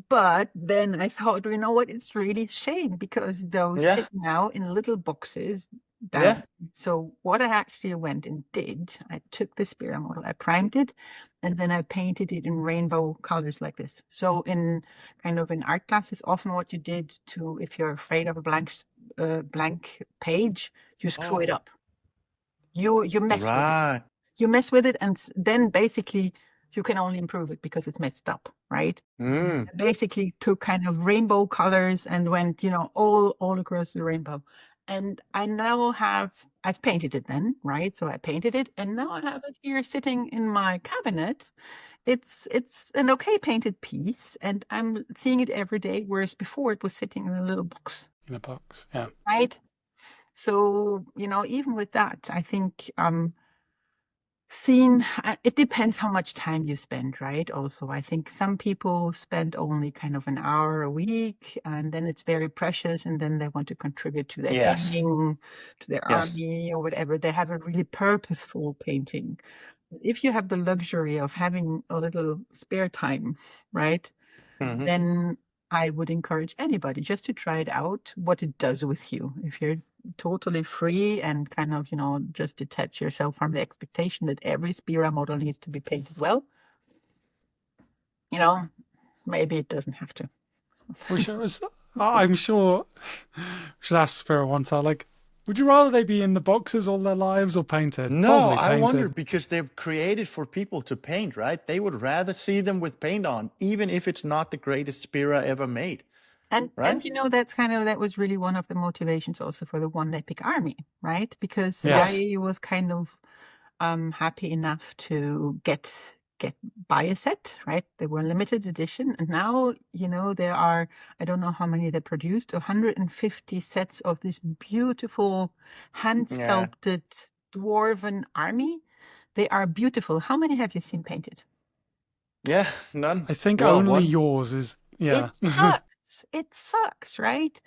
But then I thought, you know what? It's really a shame because those Yeah. sit now in little boxes Yeah. down. So what I actually went and did, I took the Spira model, I primed it, and then I painted it in rainbow colors like this. So in art classes, often what you did if you're afraid of a blank page, you screw it Oh, up. You mess with it. right. You mess with it, and then basically you can only improve it because it's messed up, right? Mm. I basically took kind of rainbow colors and went, all across the rainbow. And I now I've painted it then, right? So I painted it, and now I have it here sitting in my cabinet. It's an okay painted piece, and I'm seeing it every day, whereas before it was sitting in a little box. In a box, yeah. Right? So, even with that, I think it depends how much time you spend, right? Also, I think some people spend only kind of an hour a week, and then it's very precious, and then they want to contribute to their Yes. gang, to their Yes. army, or whatever. They have a really purposeful painting. If you have the luxury of having a little spare time, right, Mhm. then I would encourage anybody just to try it out, what it does with you. If you're totally free and kind of, just detach yourself from the expectation that every Spira model needs to be painted well, maybe it doesn't have to. I'm sure we should ask Spira one time, like, would you rather they be in the boxes all their lives or painted? No, Probably I painted. wonder, because they're created for people to paint, right? They would rather see them with paint on, even if it's not the greatest Spira ever made. And Right? that was really one of the motivations also for the One Epic Army, right? Because Yes. I was kind of happy enough to get buy a set, right? They were limited edition, and now there are, I don't know how many they produced, 150 sets of this beautiful hand sculpted dwarven army. They are beautiful. How many have you seen painted? Yeah, none. I think Well, only one. yours is, yeah. It sucks. It sucks, right?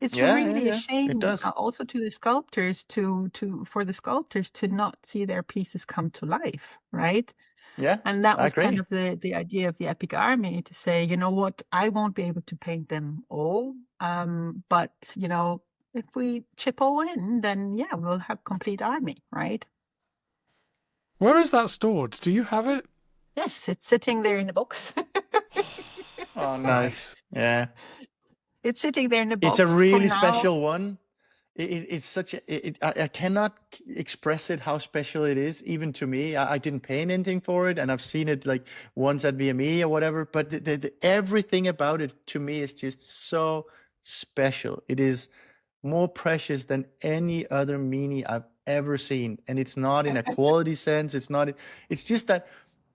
It's really a It shame does. also to the sculptors for the sculptors to not see their pieces come to life, right? Yeah, And that I was kind agree. of the idea of the Epic Army, to say, you know what, I won't be able to paint them all, but if we chip all in, then yeah, we'll have complete army, right? Where is that stored? Do you have it? Yes, it's sitting there in the box. Oh, nice. Yeah. It's sitting there in the box It's a for really now. special one. It's such I cannot express it how special it is, even to me. I didn't pay anything for it, and I've seen it like once at VME or whatever, but everything about it to me is just so special. It is more precious than any other mini I've ever seen, and it's not in a quality sense. It's just that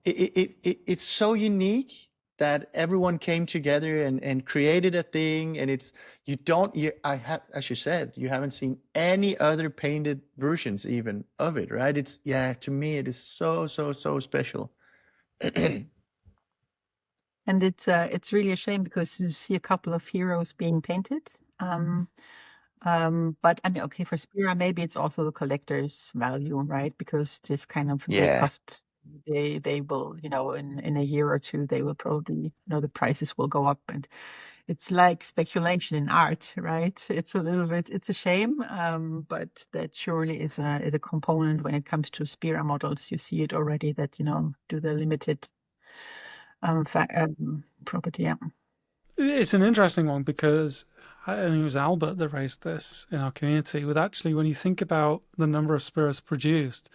it's so unique that everyone came together and created a thing, and as you said, you haven't seen any other painted versions even of it, right? To me it is so special. And it's really a shame, because you see a couple of heroes being painted. But I mean, okay, for Spira, maybe it's also the collector's value, right? Because this kind of, they Yeah. cost, they will, in a year or two, they will probably, the prices will go up, and it's like speculation in art, right? It's a shame, but that surely is a component when it comes to Spira models. You see it already, that do the limited property. Yeah. It's an interesting one, because I think it was Albert that raised this in our community, with actually, when you think about the number of Spiras produced,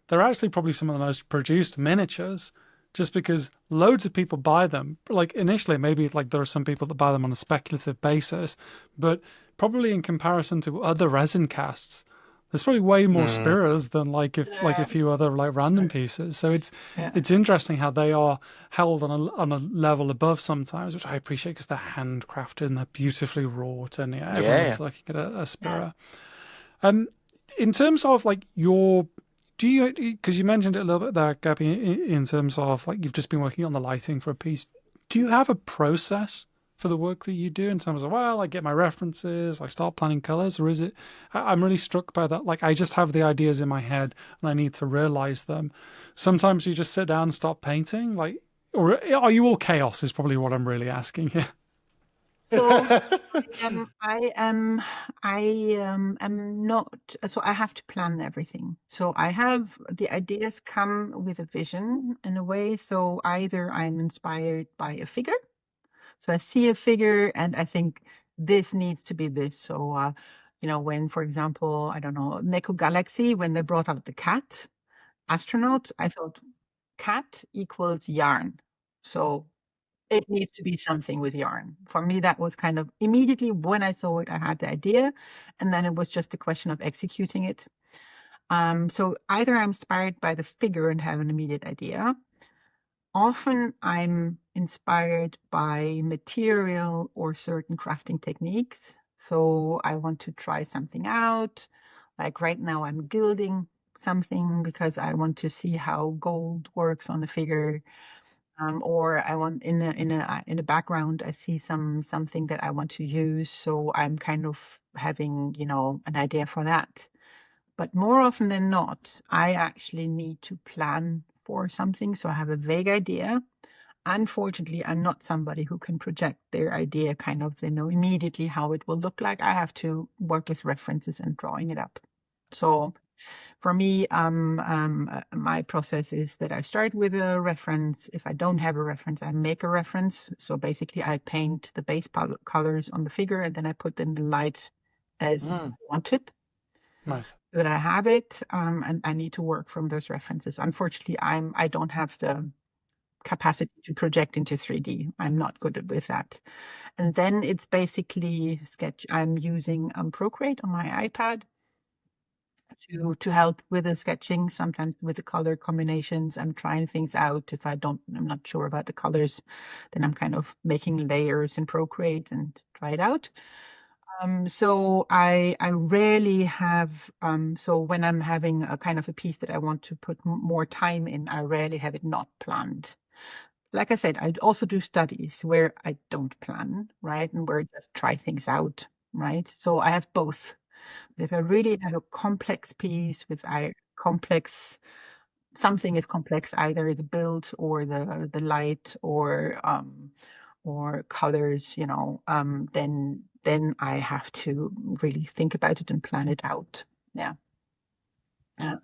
they're actually probably some of the most produced miniatures, just because loads of people buy them. Like initially, maybe like there are some people that buy them on a speculative basis, but probably in comparison to other resin casts, there's probably way more Spiras than like a few other like random pieces. So it's interesting how they are held on a level above sometimes, which I appreciate, because they're handcrafted and they're beautifully wrought, and everyone's looking at a Spira. In terms of like because you mentioned it a little bit there, Gabi, in terms of like you've just been working on the lighting for a piece. Do you have a process for the work that you do, in terms of, well, I get my references, I start planning colors, or is it, I'm really struck by that, like I just have the ideas in my head and I need to realize them. Sometimes you just sit down and start painting, like, or are you all chaos, is probably what I'm really asking here. So I am not. So I have to plan everything. So I have the ideas come with a vision in a way. So either I'm inspired by a figure. So I see a figure and I think this needs to be this. So when, for example, I don't know, Neko Galaxy, when they brought out the cat astronaut, I thought, cat equals yarn. So it needs to be something with yarn. For me, that was kind of immediately when I saw it, I had the idea, and then it was just a question of executing it. So either I'm inspired by the figure and have an immediate idea. Often I'm inspired by material or certain crafting techniques. So I want to try something out. Like right now, I'm gilding something because I want to see how gold works on the figure. Or I want in a background, I see something that I want to use. So I'm kind of having, an idea for that. But more often than not, I actually need to plan for something. So I have a vague idea. Unfortunately, I'm not somebody who can project their idea kind of, immediately how it will look like. I have to work with references and drawing it up. So for me, my process is that I start with a reference. If I don't have a reference, I make a reference. So basically, I paint the base colors on the figure, and then I put in the light as I want it. Nice. So that I have it, and I need to work from those references. Unfortunately, I don't have the capacity to project into 3D. I'm not good with that. And then it's basically sketch. I'm using Procreate on my iPad to help with the sketching, sometimes with the color combinations. I'm trying things out. If I'm not sure about the colors, then I'm kind of making layers in Procreate and try it out. So I rarely have, so when I'm having a kind of a piece that I want to put more time in, I rarely have it not planned. Like I said, I also do studies where I don't plan, right? And where I just try things out, right? So I have both. If I really have a complex piece with something is complex, either the build or the light or colors, then I have to really think about it and plan it out. Yeah. Yeah.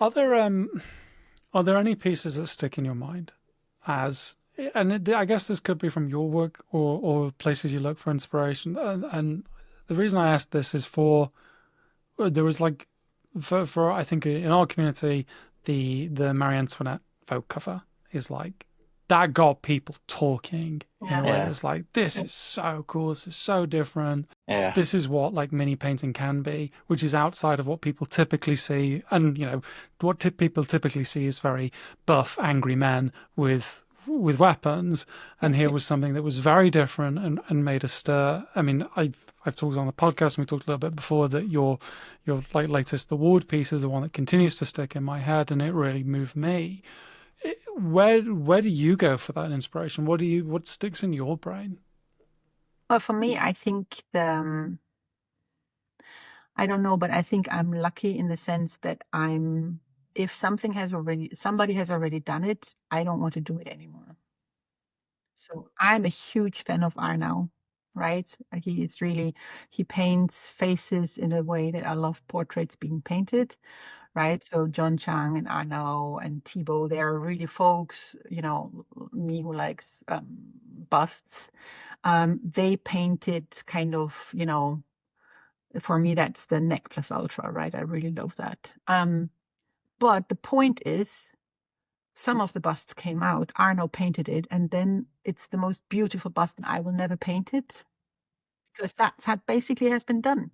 Are there any pieces that stick in your mind I guess this could be from your work or places you look for inspiration. And the reason I asked this is there was like, for I think in our community, the Marie Antoinette folk cover is like, that got people talking in a way that was like, this is so cool, this is so different. Yeah. This is what like mini painting can be, which is outside of what people typically see. And what people typically see is very buff, angry men with weapons, and here was something that was very different and made a stir. I mean, I've talked on the podcast, and we talked a little bit before, that your like latest The Ward piece is the one that continues to stick in my head, and it really moved me. Where do you go for that inspiration? What sticks in your brain? Well, for me, I think I don't know, but I think I'm lucky in the sense that if somebody has already done it, I don't want to do it anymore. So I'm a huge fan of Arnau, right? He paints faces in a way that I love portraits being painted, right? So John Chang and Arnau and Thibaut, they are really folks, me who likes busts. They painted kind of, for me, that's the nec plus ultra, right? I really love that. But the point is, some of the busts came out, Arno painted it, and then it's the most beautiful bust, and I will never paint it because that's how basically has been done.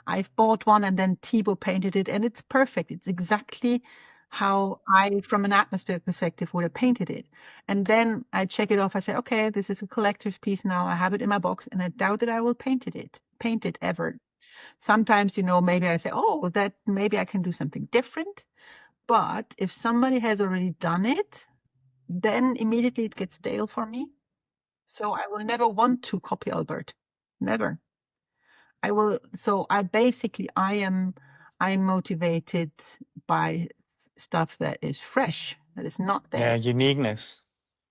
I've bought one and then Thibaut painted it, and it's perfect. It's exactly how I, from an atmosphere perspective, would have painted it. And then I check it off. I say, okay, this is a collector's piece now. I have it in my box, and I doubt that I will paint it ever. Sometimes, maybe I say, oh, that maybe I can do something different. But if somebody has already done it, then immediately it gets stale for me. So I will never want to copy Albert. Never. I'm motivated by stuff that is fresh, that is not there. Yeah, uniqueness.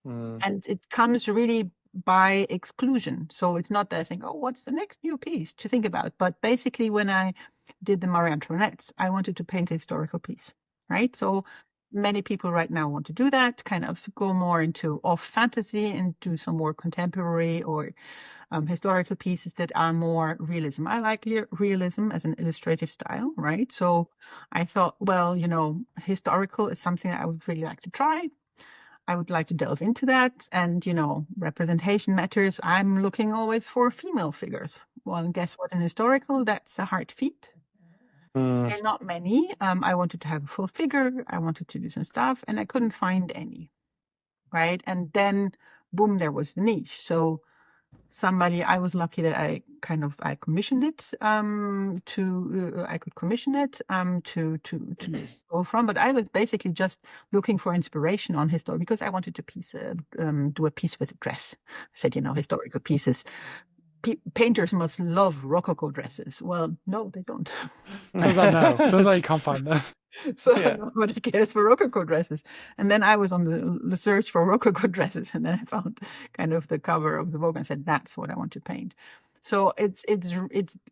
Mm. And it comes really by exclusion. So it's not that I think, oh, what's the next new piece to think about? But basically, when I did the Marie Antoinette, I wanted to paint a historical piece, right? So many people right now want to do that, kind of go more into off fantasy and do some more contemporary or historical pieces that are more realism. I like realism as an illustrative style, right? So I thought, well, historical is something that I would really like to try. I would like to delve into that. And, representation matters. I'm looking always for female figures. Well, guess what? In historical, that's a hard feat. There are not many. I wanted to have a full figure. I wanted to do some stuff, and I couldn't find any, right? And then, boom, there was the niche. So I was lucky that I commissioned it I could commission it to go from, but I was basically just looking for inspiration on history because I wanted to do a piece with a dress. I said, historical pieces. Painters must love Rococo dresses. Well, no, they don't. Turns out you can't find them. So nobody cares for Rococo dresses. And then I was on the search for Rococo dresses, and then I found kind of the cover of the Vogue and said, that's what I want to paint. So it's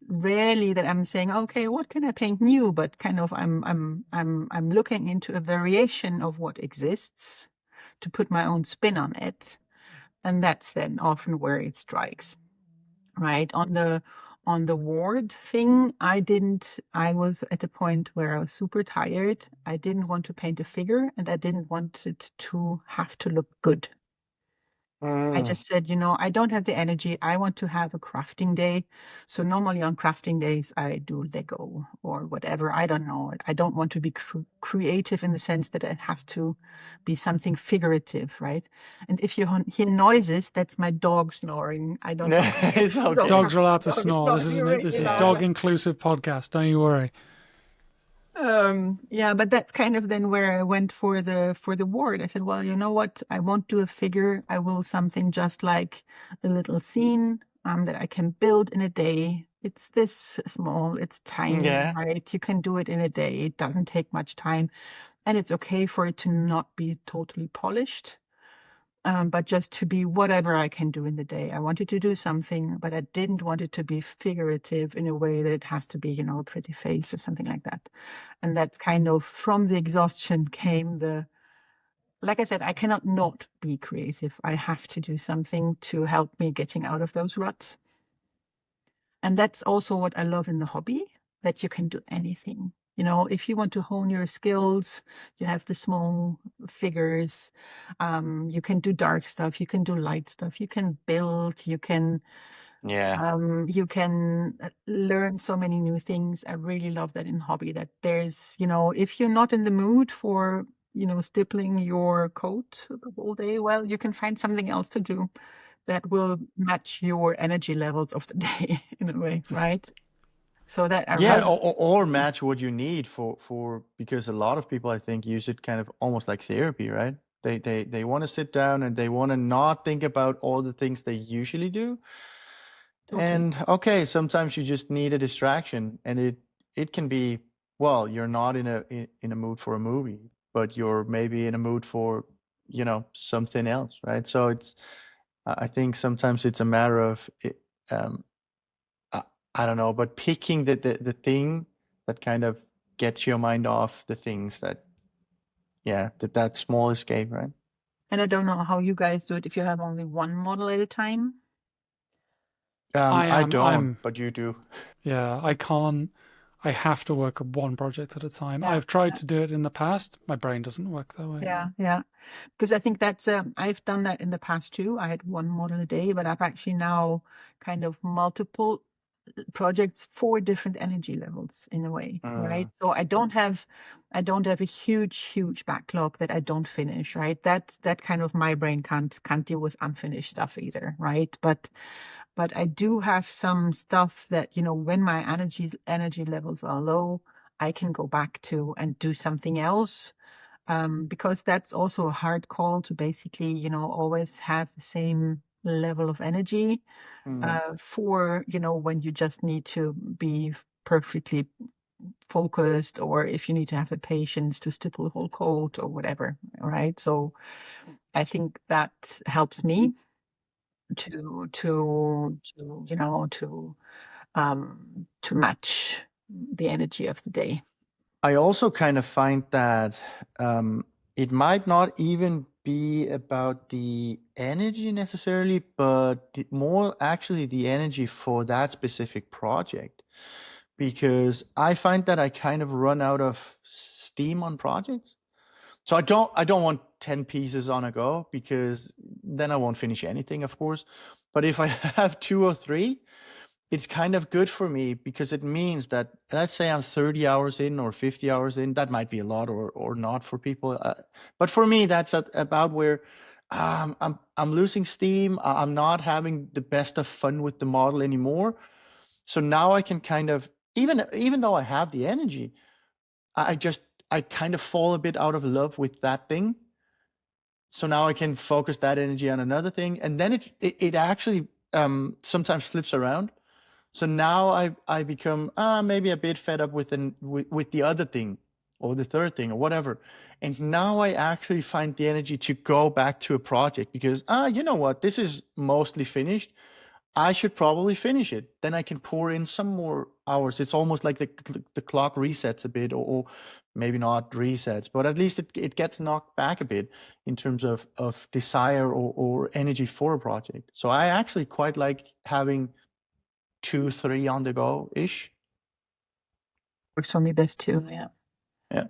rarely that I'm saying, okay, what can I paint new? But kind of I'm looking into a variation of what exists to put my own spin on it. And that's then often where it strikes. Right. On the ward thing, I was at a point where I was super tired. I didn't want to paint a figure, and I didn't want it to have to look good. I just said, I don't have the energy. I want to have a crafting day. So normally on crafting days, I do Lego or whatever. I don't know. I don't want to be creative in the sense that it has to be something figurative, right? And if you hear noises, that's my dog snoring. I don't know. It's okay. Dogs are allowed to snore. This is dog inclusive podcast. Don't you worry. But that's kind of then where I went for the ward. I said, well, you know what? I won't do a figure. I will something just like a little scene that I can build in a day. It's this small, it's tiny, right? You can do it in a day. It doesn't take much time. And it's okay for it to not be totally polished. But just to be whatever I can do in the day. I wanted to do something, but I didn't want it to be figurative in a way that it has to be, a pretty face or something like that. And that's kind of from the exhaustion came like I said, I cannot not be creative. I have to do something to help me getting out of those ruts. And that's also what I love in the hobby, that you can do anything. If you want to hone your skills, you have the small figures, you can do dark stuff, you can do light stuff, you can build, you can learn so many new things. I really love that in hobby, that there's, if you're not in the mood for, stippling your coat the whole day, well, you can find something else to do that will match your energy levels of the day in a way, right? So that or match what you need for because a lot of people I think use it kind of almost like therapy, right? They want to sit down and they want to not think about all the things they usually do. Totally. And okay, sometimes you just need a distraction, and it can be, well, you're not in a mood for a movie, but you're maybe in a mood for something else, right? So I think sometimes it's a matter of I don't know, but picking the thing that kind of gets your mind off the things that small escape, right? And I don't know how you guys do it if you have only one model at a time. I don't, but you do. Yeah, I can't. I have to work on one project at a time. I've tried to do it in the past. My brain doesn't work that way. Yeah. Because I think that's, I've done that in the past too. I had one model a day, but I've actually now kind of multiple projects for different energy levels in a way, right? So I don't have a huge backlog that I don't finish, right? That kind of my brain can't deal with unfinished stuff either, right? But I do have some stuff that, when my energy levels are low, I can go back to and do something else. Because that's also a hard call to basically, always have the same level of energy for, when you just need to be perfectly focused, or if you need to have the patience to stipple the whole coat or whatever, right? So I think that helps me to match the energy of the day. I also kind of find that it might not even be about the energy necessarily, but more actually the energy for that specific project. Because I find that I kind of run out of steam on projects. So I don't want 10 pieces on a go, because then I won't finish anything, of course. But if I have 2 or 3, it's kind of good for me, because it means that, let's say I'm 30 hours in or 50 hours in, that might be a lot or not for people. But for me, that's about where I'm losing steam. I'm not having the best of fun with the model anymore. So now I can kind of, even though I have the energy, I kind of fall a bit out of love with that thing. So now I can focus that energy on another thing, and then it actually sometimes flips around. So now I become maybe a bit fed up with the other thing, or the third thing, or whatever. And now I actually find the energy to go back to a project, because you know what, this is mostly finished. I should probably finish it. Then I can pour in some more hours. It's almost like the clock resets a bit, or maybe not resets, but at least it gets knocked back a bit in terms of desire or energy for a project. So I actually quite like having 2, 3 on the go ish. Works for me best too. Yeah. Yeah.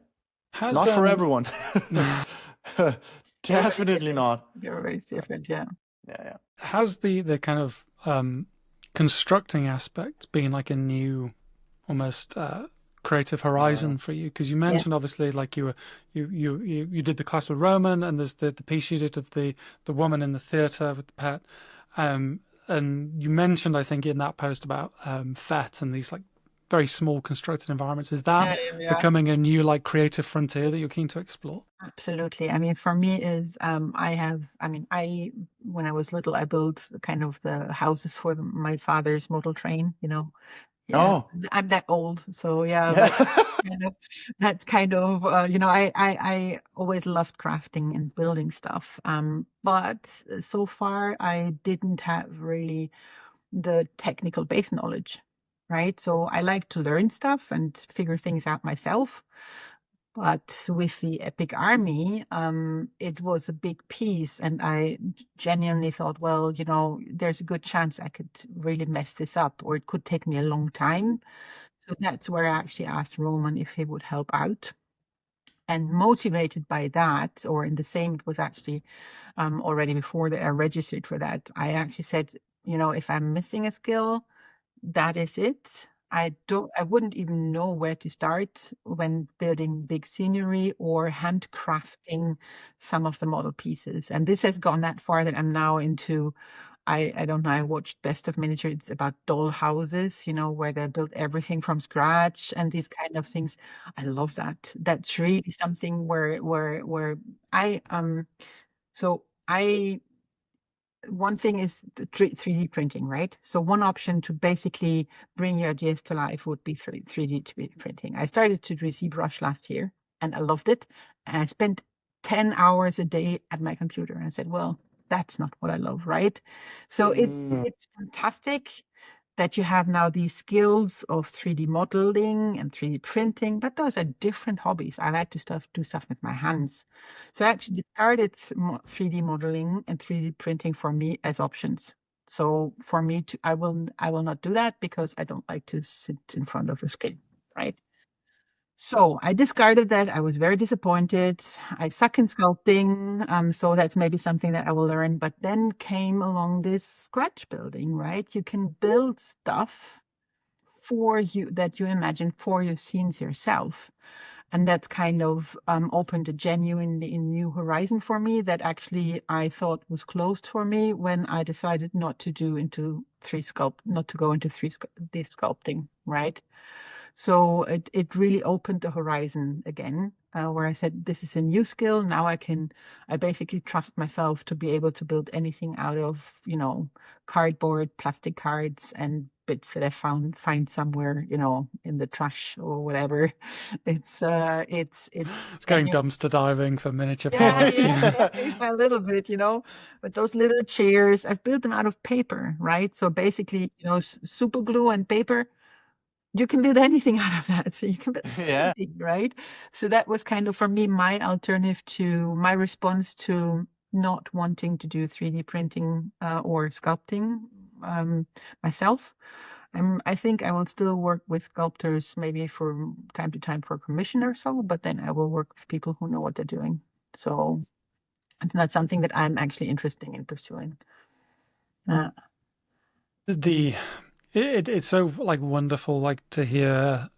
Has Not for everyone. Everybody's Definitely different. not. Everybody's different. Yeah. Yeah. has the kind of constructing aspect been like a new, almost creative horizon for you? Because you mentioned obviously like you did the class with Roman, and there's the piece you did of the woman in the theatre with the pet, and you mentioned, I think, in that post about FET and these like very small constructed environments. Is that becoming a new like creative frontier that you're keen to explore? Absolutely. I mean, for me is when I was little, I built kind of the houses for my father's model train, you know. Yeah, Oh. I'm that old, so yeah, that's kind of I always loved crafting and building stuff. But so far I didn't have really the technical base knowledge, right? So I like to learn stuff and figure things out myself. But with the Epic Army, it was a big piece, and I genuinely thought, well, you know, there's a good chance I could really mess this up, or it could take me a long time. So that's where I actually asked Roman if he would help out. And motivated by that, or in the same, it was actually already before that I registered for that, I actually said, you know, if I'm missing a skill, that is it. I wouldn't even know where to start when building big scenery or handcrafting some of the model pieces. And this has gone that far that I'm now into, I don't know, I watched Best of Miniature. It's about doll houses, you know, where they build everything from scratch and these kind of things. I love that. That's really something where I so I one thing is the 3D printing, right? So one option to basically bring your ideas to life would be 3D printing. I started to do ZBrush last year and I loved it. And I spent 10 hours a day at my computer and I said, well, that's not what I love, right? So it's fantastic that you have now these skills of 3D modeling and 3D printing, but those are different hobbies. I like to do stuff with my hands. So I actually discarded 3D modeling and 3D printing for me as options. So for me I will not do that because I don't like to sit in front of a screen, right? So I discarded that. I was very disappointed. I suck in sculpting. So that's maybe something that I will learn. But then came along this scratch building, right? You can build stuff for you that you imagine for your scenes yourself. And that kind of opened a genuinely new horizon for me that actually I thought was closed for me when I decided not to go into 3D sculpting, right? So it really opened the horizon again, where I said, this is a new skill. Now I basically trust myself to be able to build anything out of, you know, cardboard, plastic cards, and bits that I find somewhere, you know, in the trash or whatever. It's going dumpster diving for miniature yeah, parts. a little bit, you know, but those little chairs, I've built them out of paper, right? So basically, you know, super glue and paper. you can build anything out of that. So you can build Yeah. anything, right? So that was kind of, for me, my alternative to my response to not wanting to do 3D printing or sculpting myself. I think I will still work with sculptors maybe from time to time for a commission or so, but then I will work with people who know what they're doing. So it's not something that I'm actually interested in pursuing. It's so like wonderful like to hear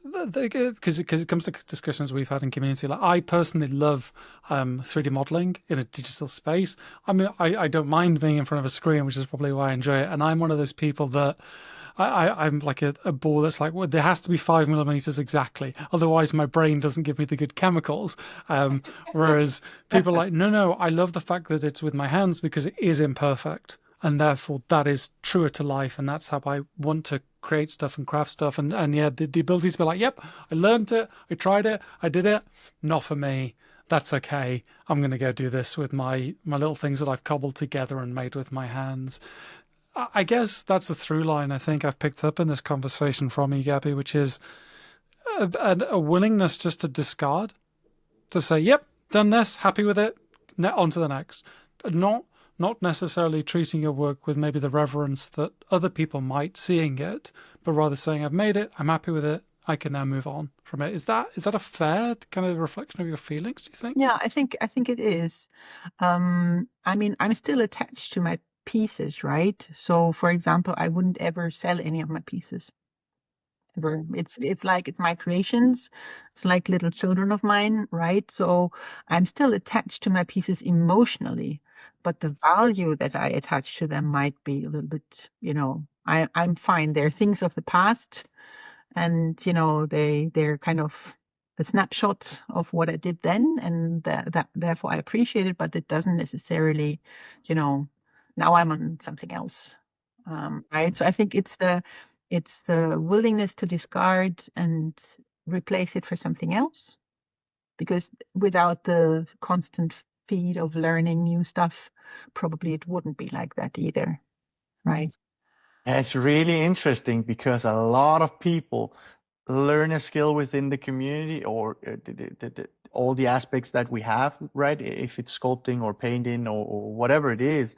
because it comes to discussions we've had in community. Like I personally love 3D modeling in a digital space. I mean, I don't mind being in front of a screen, which is probably why I enjoy it. And I'm one of those people that I'm like a ball that's like, well, there has to be 5 millimeters exactly, otherwise my brain doesn't give me the good chemicals. Whereas people are like, no, I love the fact that it's with my hands because it is imperfect. And therefore that is truer to life. And that's how I want to create stuff and craft stuff. And yeah, the ability to be like, yep, I learned it, I tried it, I did it, not for me. That's okay. I'm going to go do this with my little things that I've cobbled together and made with my hands. I guess that's the through line I think I've picked up in this conversation from you, Gabi, which is a willingness just to discard, to say, yep, done this, happy with it, on to the next. Not necessarily treating your work with maybe the reverence that other people might seeing it, but rather saying, I've made it, I'm happy with it, I can now move on from it. Is that a fair kind of reflection of your feelings, do you think? Yeah, I think it is. I mean, I'm still attached to my pieces, right? So, for example, I wouldn't ever sell any of my pieces. Ever. It's like it's my creations. It's like little children of mine, right? So I'm still attached to my pieces emotionally, but the value that I attach to them might be a little bit, I'm fine. They're things of the past, and they're kind of a snapshot of what I did then, and that therefore I appreciate it, but it doesn't necessarily, now I'm on something else, right? So I think it's the willingness to discard and replace it for something else, because without the constant feed of learning new stuff, probably it wouldn't be like that either, right? It's really interesting because a lot of people learn a skill within the community or all the aspects that we have, right? If it's sculpting or painting or whatever it is.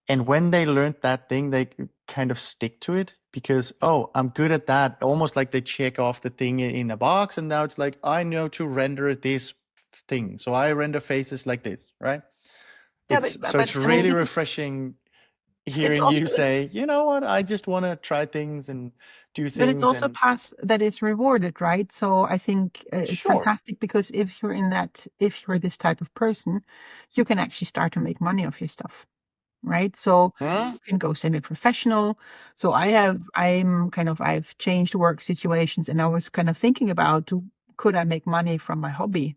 And when they learned that thing, they kind of stick to it because, oh, I'm good at that. Almost like they check off the thing in a box. And now it's like, I know to render this thing. So I render faces like this, right? Yeah, It's but I mean, really this is refreshing it's hearing also you say, you know what, I just want to try things and do but it's things. also a And path that is rewarded, right? So I think it's sure. fantastic because if you're this type of person, you can actually start to make money off your stuff, right? So you can go semi-professional. So I've changed work situations, and I was kind of thinking about, could I make money from my hobby?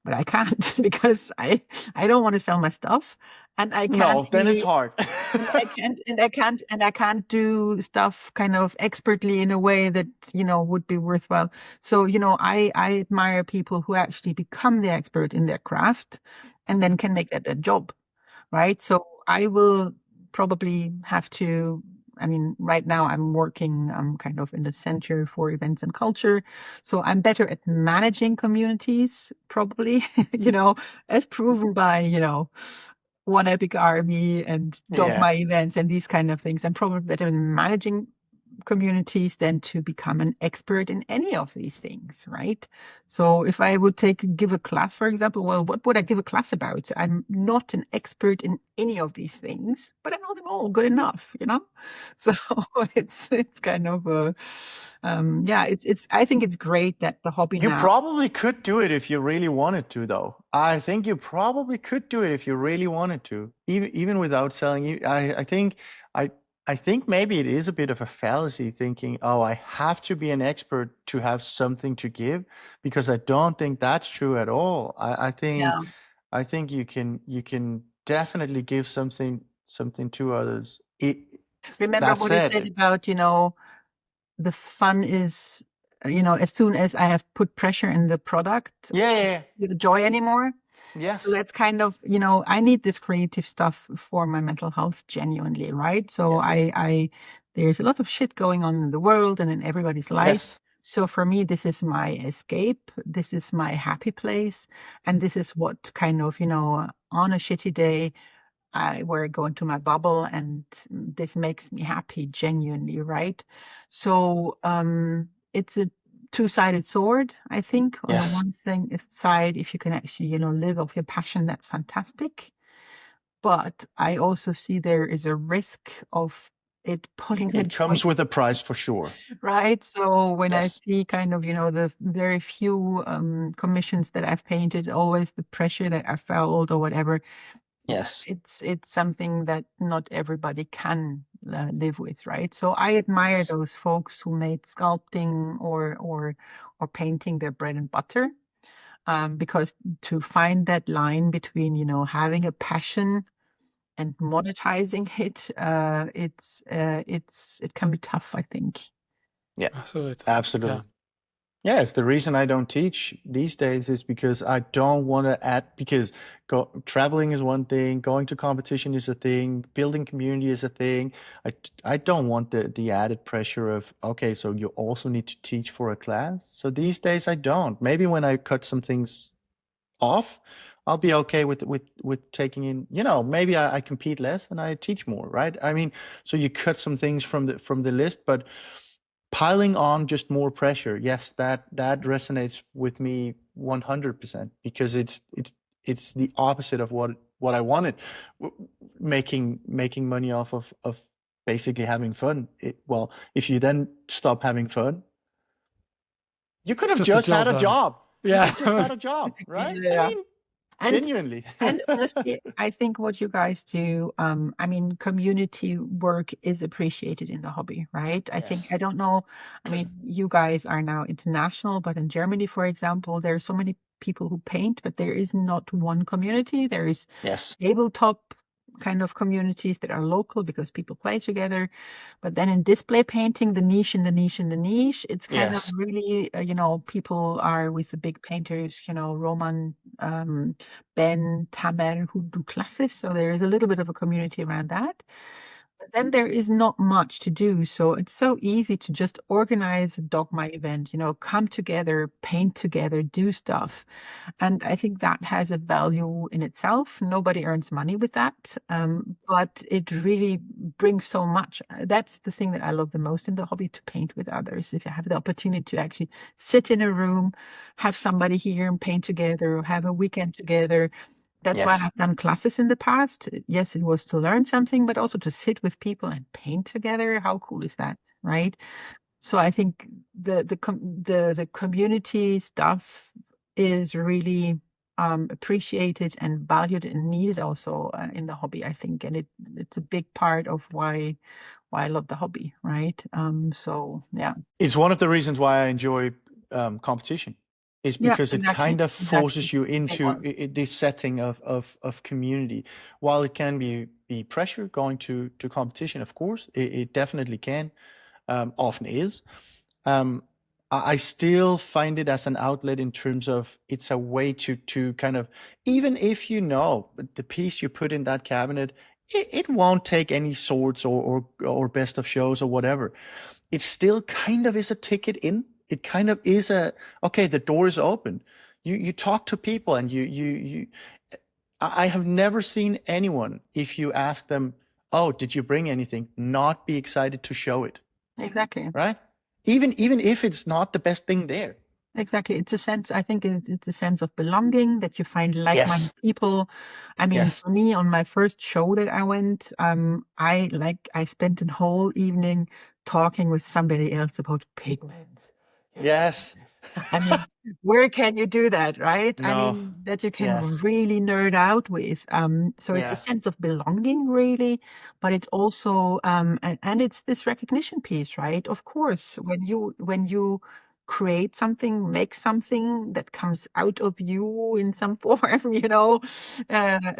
But I can't because I don't want to sell my stuff, and I can't No, then it's hard. I can't do stuff kind of expertly in a way that would be worthwhile. So I admire people who actually become the expert in their craft and then can make that a job, right? So I will probably have to. I mean, right now I'm kind of in the Center for Events and Culture. So I'm better at managing communities, probably, as proven by, One Epic Army and Dogma events and these kind of things. I'm probably better in managing communities than to become an expert in any of these things, right? So if I would give a class, for example, well, what would I give a class about? I'm not an expert in any of these things, but I know them all good enough, So it's kind of I think it's great that the hobby You now. probably could do it if you really wanted to, though. I think you probably could do it if you really wanted to, even without selling. I think maybe it is a bit of a fallacy thinking, oh, I have to be an expert to have something to give, because I don't think that's true at all. I think you can definitely give something to others. Remember That what I said said, about, the fun is, as soon as I have put pressure in the product, yeah. the joy anymore. Yes. So that's kind of, I need this creative stuff for my mental health genuinely, right? So Yes. there's a lot of shit going on in the world and in everybody's life. Yes. So for me, this is my escape. This is my happy place. And this is what kind of, on a shitty day, where I go into my bubble, and this makes me happy genuinely, right? So it's a two-sided sword, I think. On the Yes. one side, if you can actually, live off your passion, that's fantastic. But I also see there is a risk of it pulling the It comes joy, with a price for sure. right? So when I Yes. see kind of, the very few commissions that I've painted, always the pressure that I felt or whatever, Yes. it's something that not everybody can live with, right? So I admire Yes. those folks who made sculpting or painting their bread and butter, because to find that line between having a passion and monetizing it, it can be tough, I think. Yeah. Absolutely. Absolutely. Yes, the reason I don't teach these days is because I don't want to add, because traveling is one thing, going to competition is a thing, building community is a thing. I don't want the added pressure of, okay, so you also need to teach for a class. So these days I don't. Maybe when I cut some things off, I'll be okay with taking in, maybe I compete less and I teach more, right? I mean, so you cut some things from the list, but piling on just more pressure, yes, that resonates with me 100%, because it's the opposite of what I wanted. Making money off of basically having fun. Well, if you then stop having fun, you could have It's just a just had job a then. job. Yeah. You could just had a job, right? I Yeah. mean, And genuinely. and honestly, I think what you guys do, I mean, community work is appreciated in the hobby, right? I think, Yes. I don't know, I mean, you guys are now international, but in Germany, for example, there are so many people who paint, but there is not one community. There is Yes. tabletop kind of communities that are local because people play together. But then in display painting, the niche and the niche and the niche, it's kind of Yes. really, people are with the big painters, Roman, Ben, Tamer, who do classes. So there is a little bit of a community around that. But then there is not much to do. So it's so easy to just organize a dogma event, come together, paint together, do stuff. And I think that has a value in itself. Nobody earns money with that, but it really brings so much. That's the thing that I love the most in the hobby, to paint with others. If you have the opportunity to actually sit in a room, have somebody here and paint together, or have a weekend together. That's why Yes. I've done classes in the past. Yes, it was to learn something, but also to sit with people and paint together. How cool is that, right? So I think the community stuff is really appreciated and valued and needed also in the hobby, I think, and it's a big part of why I love the hobby, right? So yeah, It's one of the reasons why I enjoy competition, is yeah, because it exactly, kind of exactly. forces you Big into one. this setting of community. While it can be pressure going to competition, of course, it definitely can, often is. Um, I still find it as an outlet in terms of, it's a way to kind of, even if the piece you put in that cabinet, it won't take any swords or best of shows or whatever, it still kind of is a ticket in. It kind of is okay, the door is open. You talk to people, and you I have never seen anyone, if you ask them, oh, did you bring anything, not be excited to show it, Exactly. right? Even if it's not the best thing there. Exactly. It's a sense, I think it's a sense of belonging, that you find like-minded Yes. people. I mean, Yes. for me, on my first show that I went, I spent a whole evening talking with somebody else about pigments. Yes. I mean, where can you do that, right? I No. mean, that you can Yes. really nerd out with. So it's a Yeah. sense of belonging, really, but it's also, and it's this recognition piece, right? Of course, when you create something, make something that comes out of you in some form,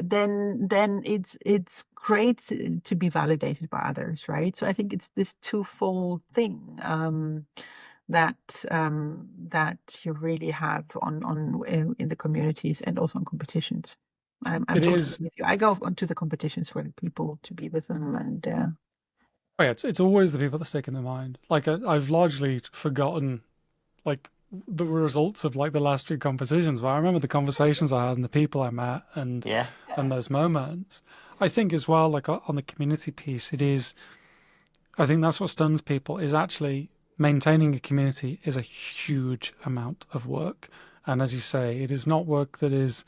then it's great to be validated by others, right? So I think it's this twofold thing. That you really have on in the communities and also on competitions. I'm It totally is. with you. I go onto the competitions for the people, to be with them, and Oh yeah, it's always the people that stick in the mind. Like I've largely forgotten like the results of like the last few conversations, but I remember the conversations I had and the people I met Yeah. and those moments. I think as well, like on the community piece, it is. I think that's what stuns people is actually maintaining a community is a huge amount of work, and as you say, it is not work that is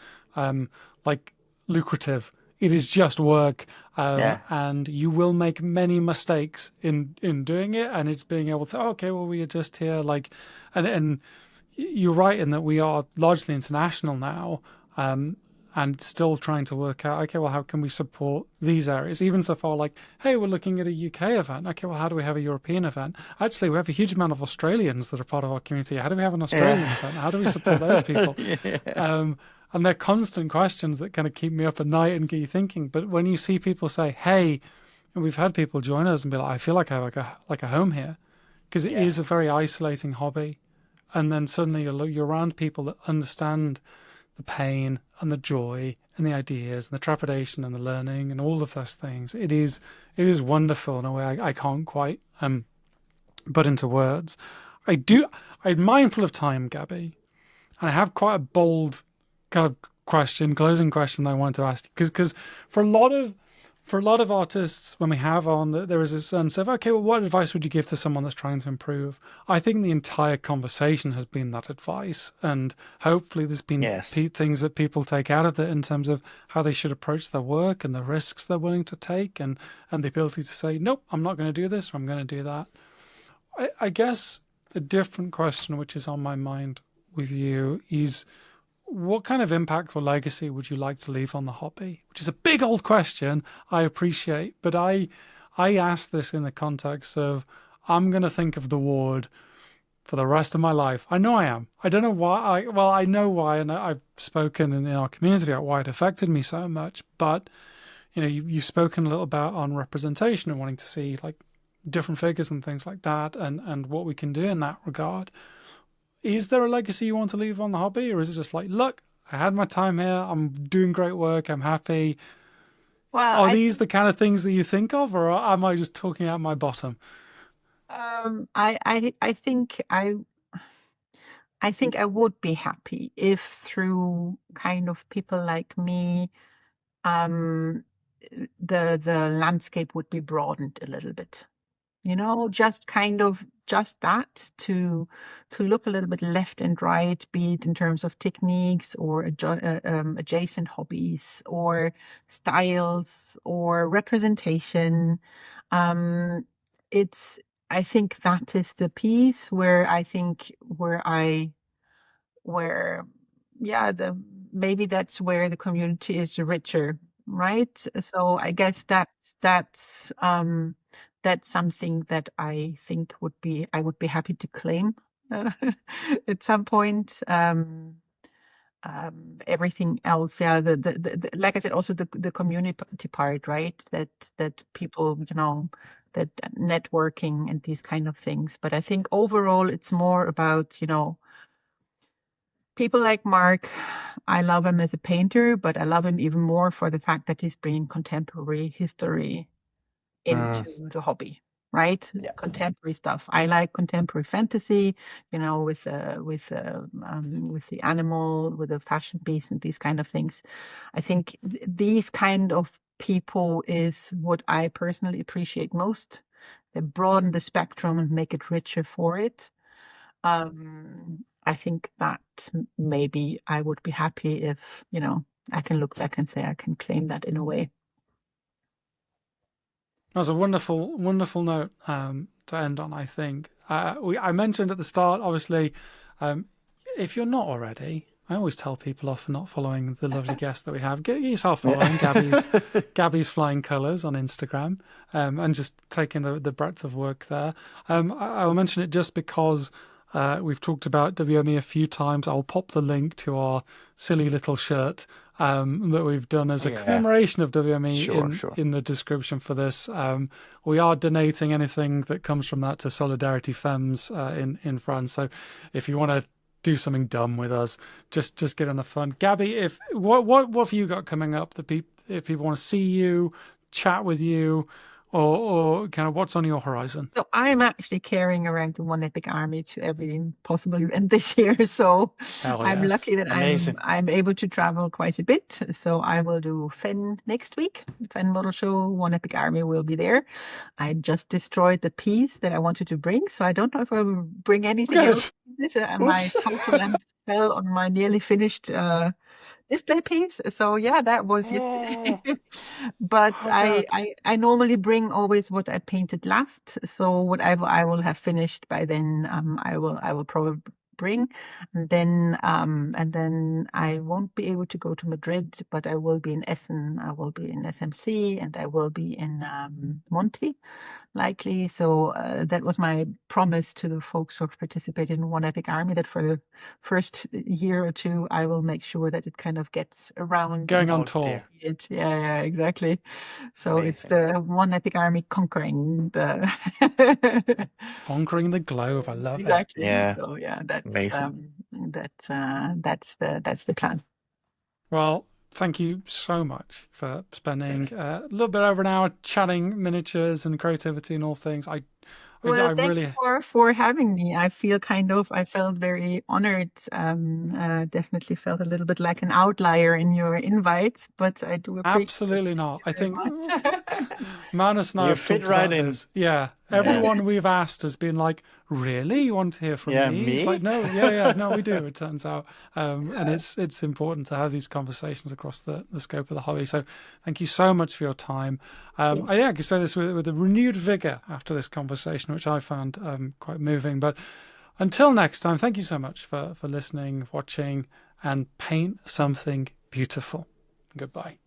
like lucrative. It is just work, Yeah. and you will make many mistakes in doing it. And it's being able to, oh, okay, well, we are just here, like, and you're right in that we are largely international now, and still trying to work out, okay, well, how can we support these areas? Even so far, like, hey, we're looking at a UK event. Okay, well, how do we have a European event? Actually, we have a huge amount of Australians that are part of our community. How do we have an Australian event? How do we support those people? Yeah. And they're constant questions that kind of keep me up at night and get you thinking. But when you see people say, hey, and we've had people join us and be like, I feel like I have like a home here, because it is a very isolating hobby. And then suddenly you're around people that understand the pain and the joy and the ideas and the trepidation and the learning and all of those things. It is wonderful in a way I can't quite put into words. I'm mindful of time, Gabby, and I have quite a bold kind of closing question that I wanted to ask you, because for a lot of artists, when we have on, there is a sense of, okay, well, what advice would you give to someone that's trying to improve? I think the entire conversation has been that advice, and hopefully there's been things that people take out of it in terms of how they should approach their work and the risks they're willing to take, and the ability to say, nope, I'm not going to do this, or I'm going to do that. I guess a different question, which is on my mind with you, is what kind of impact or legacy would you like to leave on the hobby? Which is a big old question, I appreciate, but I ask this in the context of I'm going to think of the ward for the rest of my life. I know I am. I don't know why. I know why, and I've spoken in our community about why it affected me so much. But you've spoken a little about on representation and wanting to see like different figures and things like that, and what we can do in that regard. Is there a legacy you want to leave on the hobby, or is it just like, look, I had my time here, I'm doing great work, I'm happy? Well, are these the kind of things that you think of, or am I just talking out my bottom? I think I would be happy if through kind of people like me, the landscape would be broadened a little bit. Just kind of just that to look a little bit left and right, be it in terms of techniques or adjacent hobbies or styles or representation. It's I think that is the piece where where yeah, maybe that's where the community is richer, right? So I guess that's something that I think I would be happy to claim at some point. Everything else, yeah, the like I said, also the community part, right? That people, that networking and these kind of things. But I think overall, it's more about, people like Mark. I love him as a painter, but I love him even more for the fact that he's bringing contemporary history into the hobby, right? Yeah. Contemporary stuff. I like contemporary fantasy, with the animal, with the fashion piece, and these kind of things. I think these kind of people is what I personally appreciate most. They broaden the spectrum and make it richer for it. I think that maybe I would be happy if, I can look back and say I can claim that in a way. That's a wonderful, wonderful note to end on, I think. I mentioned at the start, obviously, if you're not already, I always tell people off for not following the lovely guest that we have. Get yourself following Gabi's Flying Colours on Instagram, and just taking the breadth of work there. I will mention it just because we've talked about WME a few times. I'll pop the link to our silly little shirt that we've done as a commemoration of WME in the description for this. We are donating anything that comes from that to Solidarity Femmes in France. So if you want to do something dumb with us, just get on the fun. Gabi, what have you got coming up? If people want to see you, chat with you, or kind of what's on your horizon? So I'm actually carrying around the One Epic Army to every possible event this year. So Hell I'm yes. lucky that Amazing. I'm able to travel quite a bit. So I will do Fen next week. Fen Model Show, One Epic Army will be there. I just destroyed the piece that I wanted to bring, so I don't know if I will bring anything Good. else. My Oops. total amp fell on my nearly finished display piece. So yeah, that was yesterday. Oh, But oh God. I normally bring always what I painted last. So whatever I will have finished by then, I will probably bring. And then I won't be able to go to Madrid, but I will be in Essen, I will be in SMC, and I will be in Monte likely. So that was my promise to the folks who have participated in One Epic Army, that for the first year or two, I will make sure that it kind of gets around Going on Oh tour. dear. it. Yeah, exactly. So it's Amazing. the One Epic Army conquering the Conquering the globe. I love it. exactly. Yeah. So yeah, Amazing. that's the plan. Well, thank you so much for spending a little bit over an hour chatting miniatures and creativity and all things. I Well, thank really you for having me. I felt very honored. Definitely felt a little bit like an outlier in your invites, but I do appreciate absolutely not. I it very think much. Manus and I You have fit talked right about in. this. Yeah. Yeah. Everyone we've asked has been like, really? You want to hear from Yeah, me? It's me? like, no, yeah, no, we do, it turns out. And it's important to have these conversations across the scope of the hobby. So thank you so much for your time. I can say this with a renewed vigor after this conversation, which I found quite moving. But until next time, thank you so much for listening, watching, and paint something beautiful. Goodbye.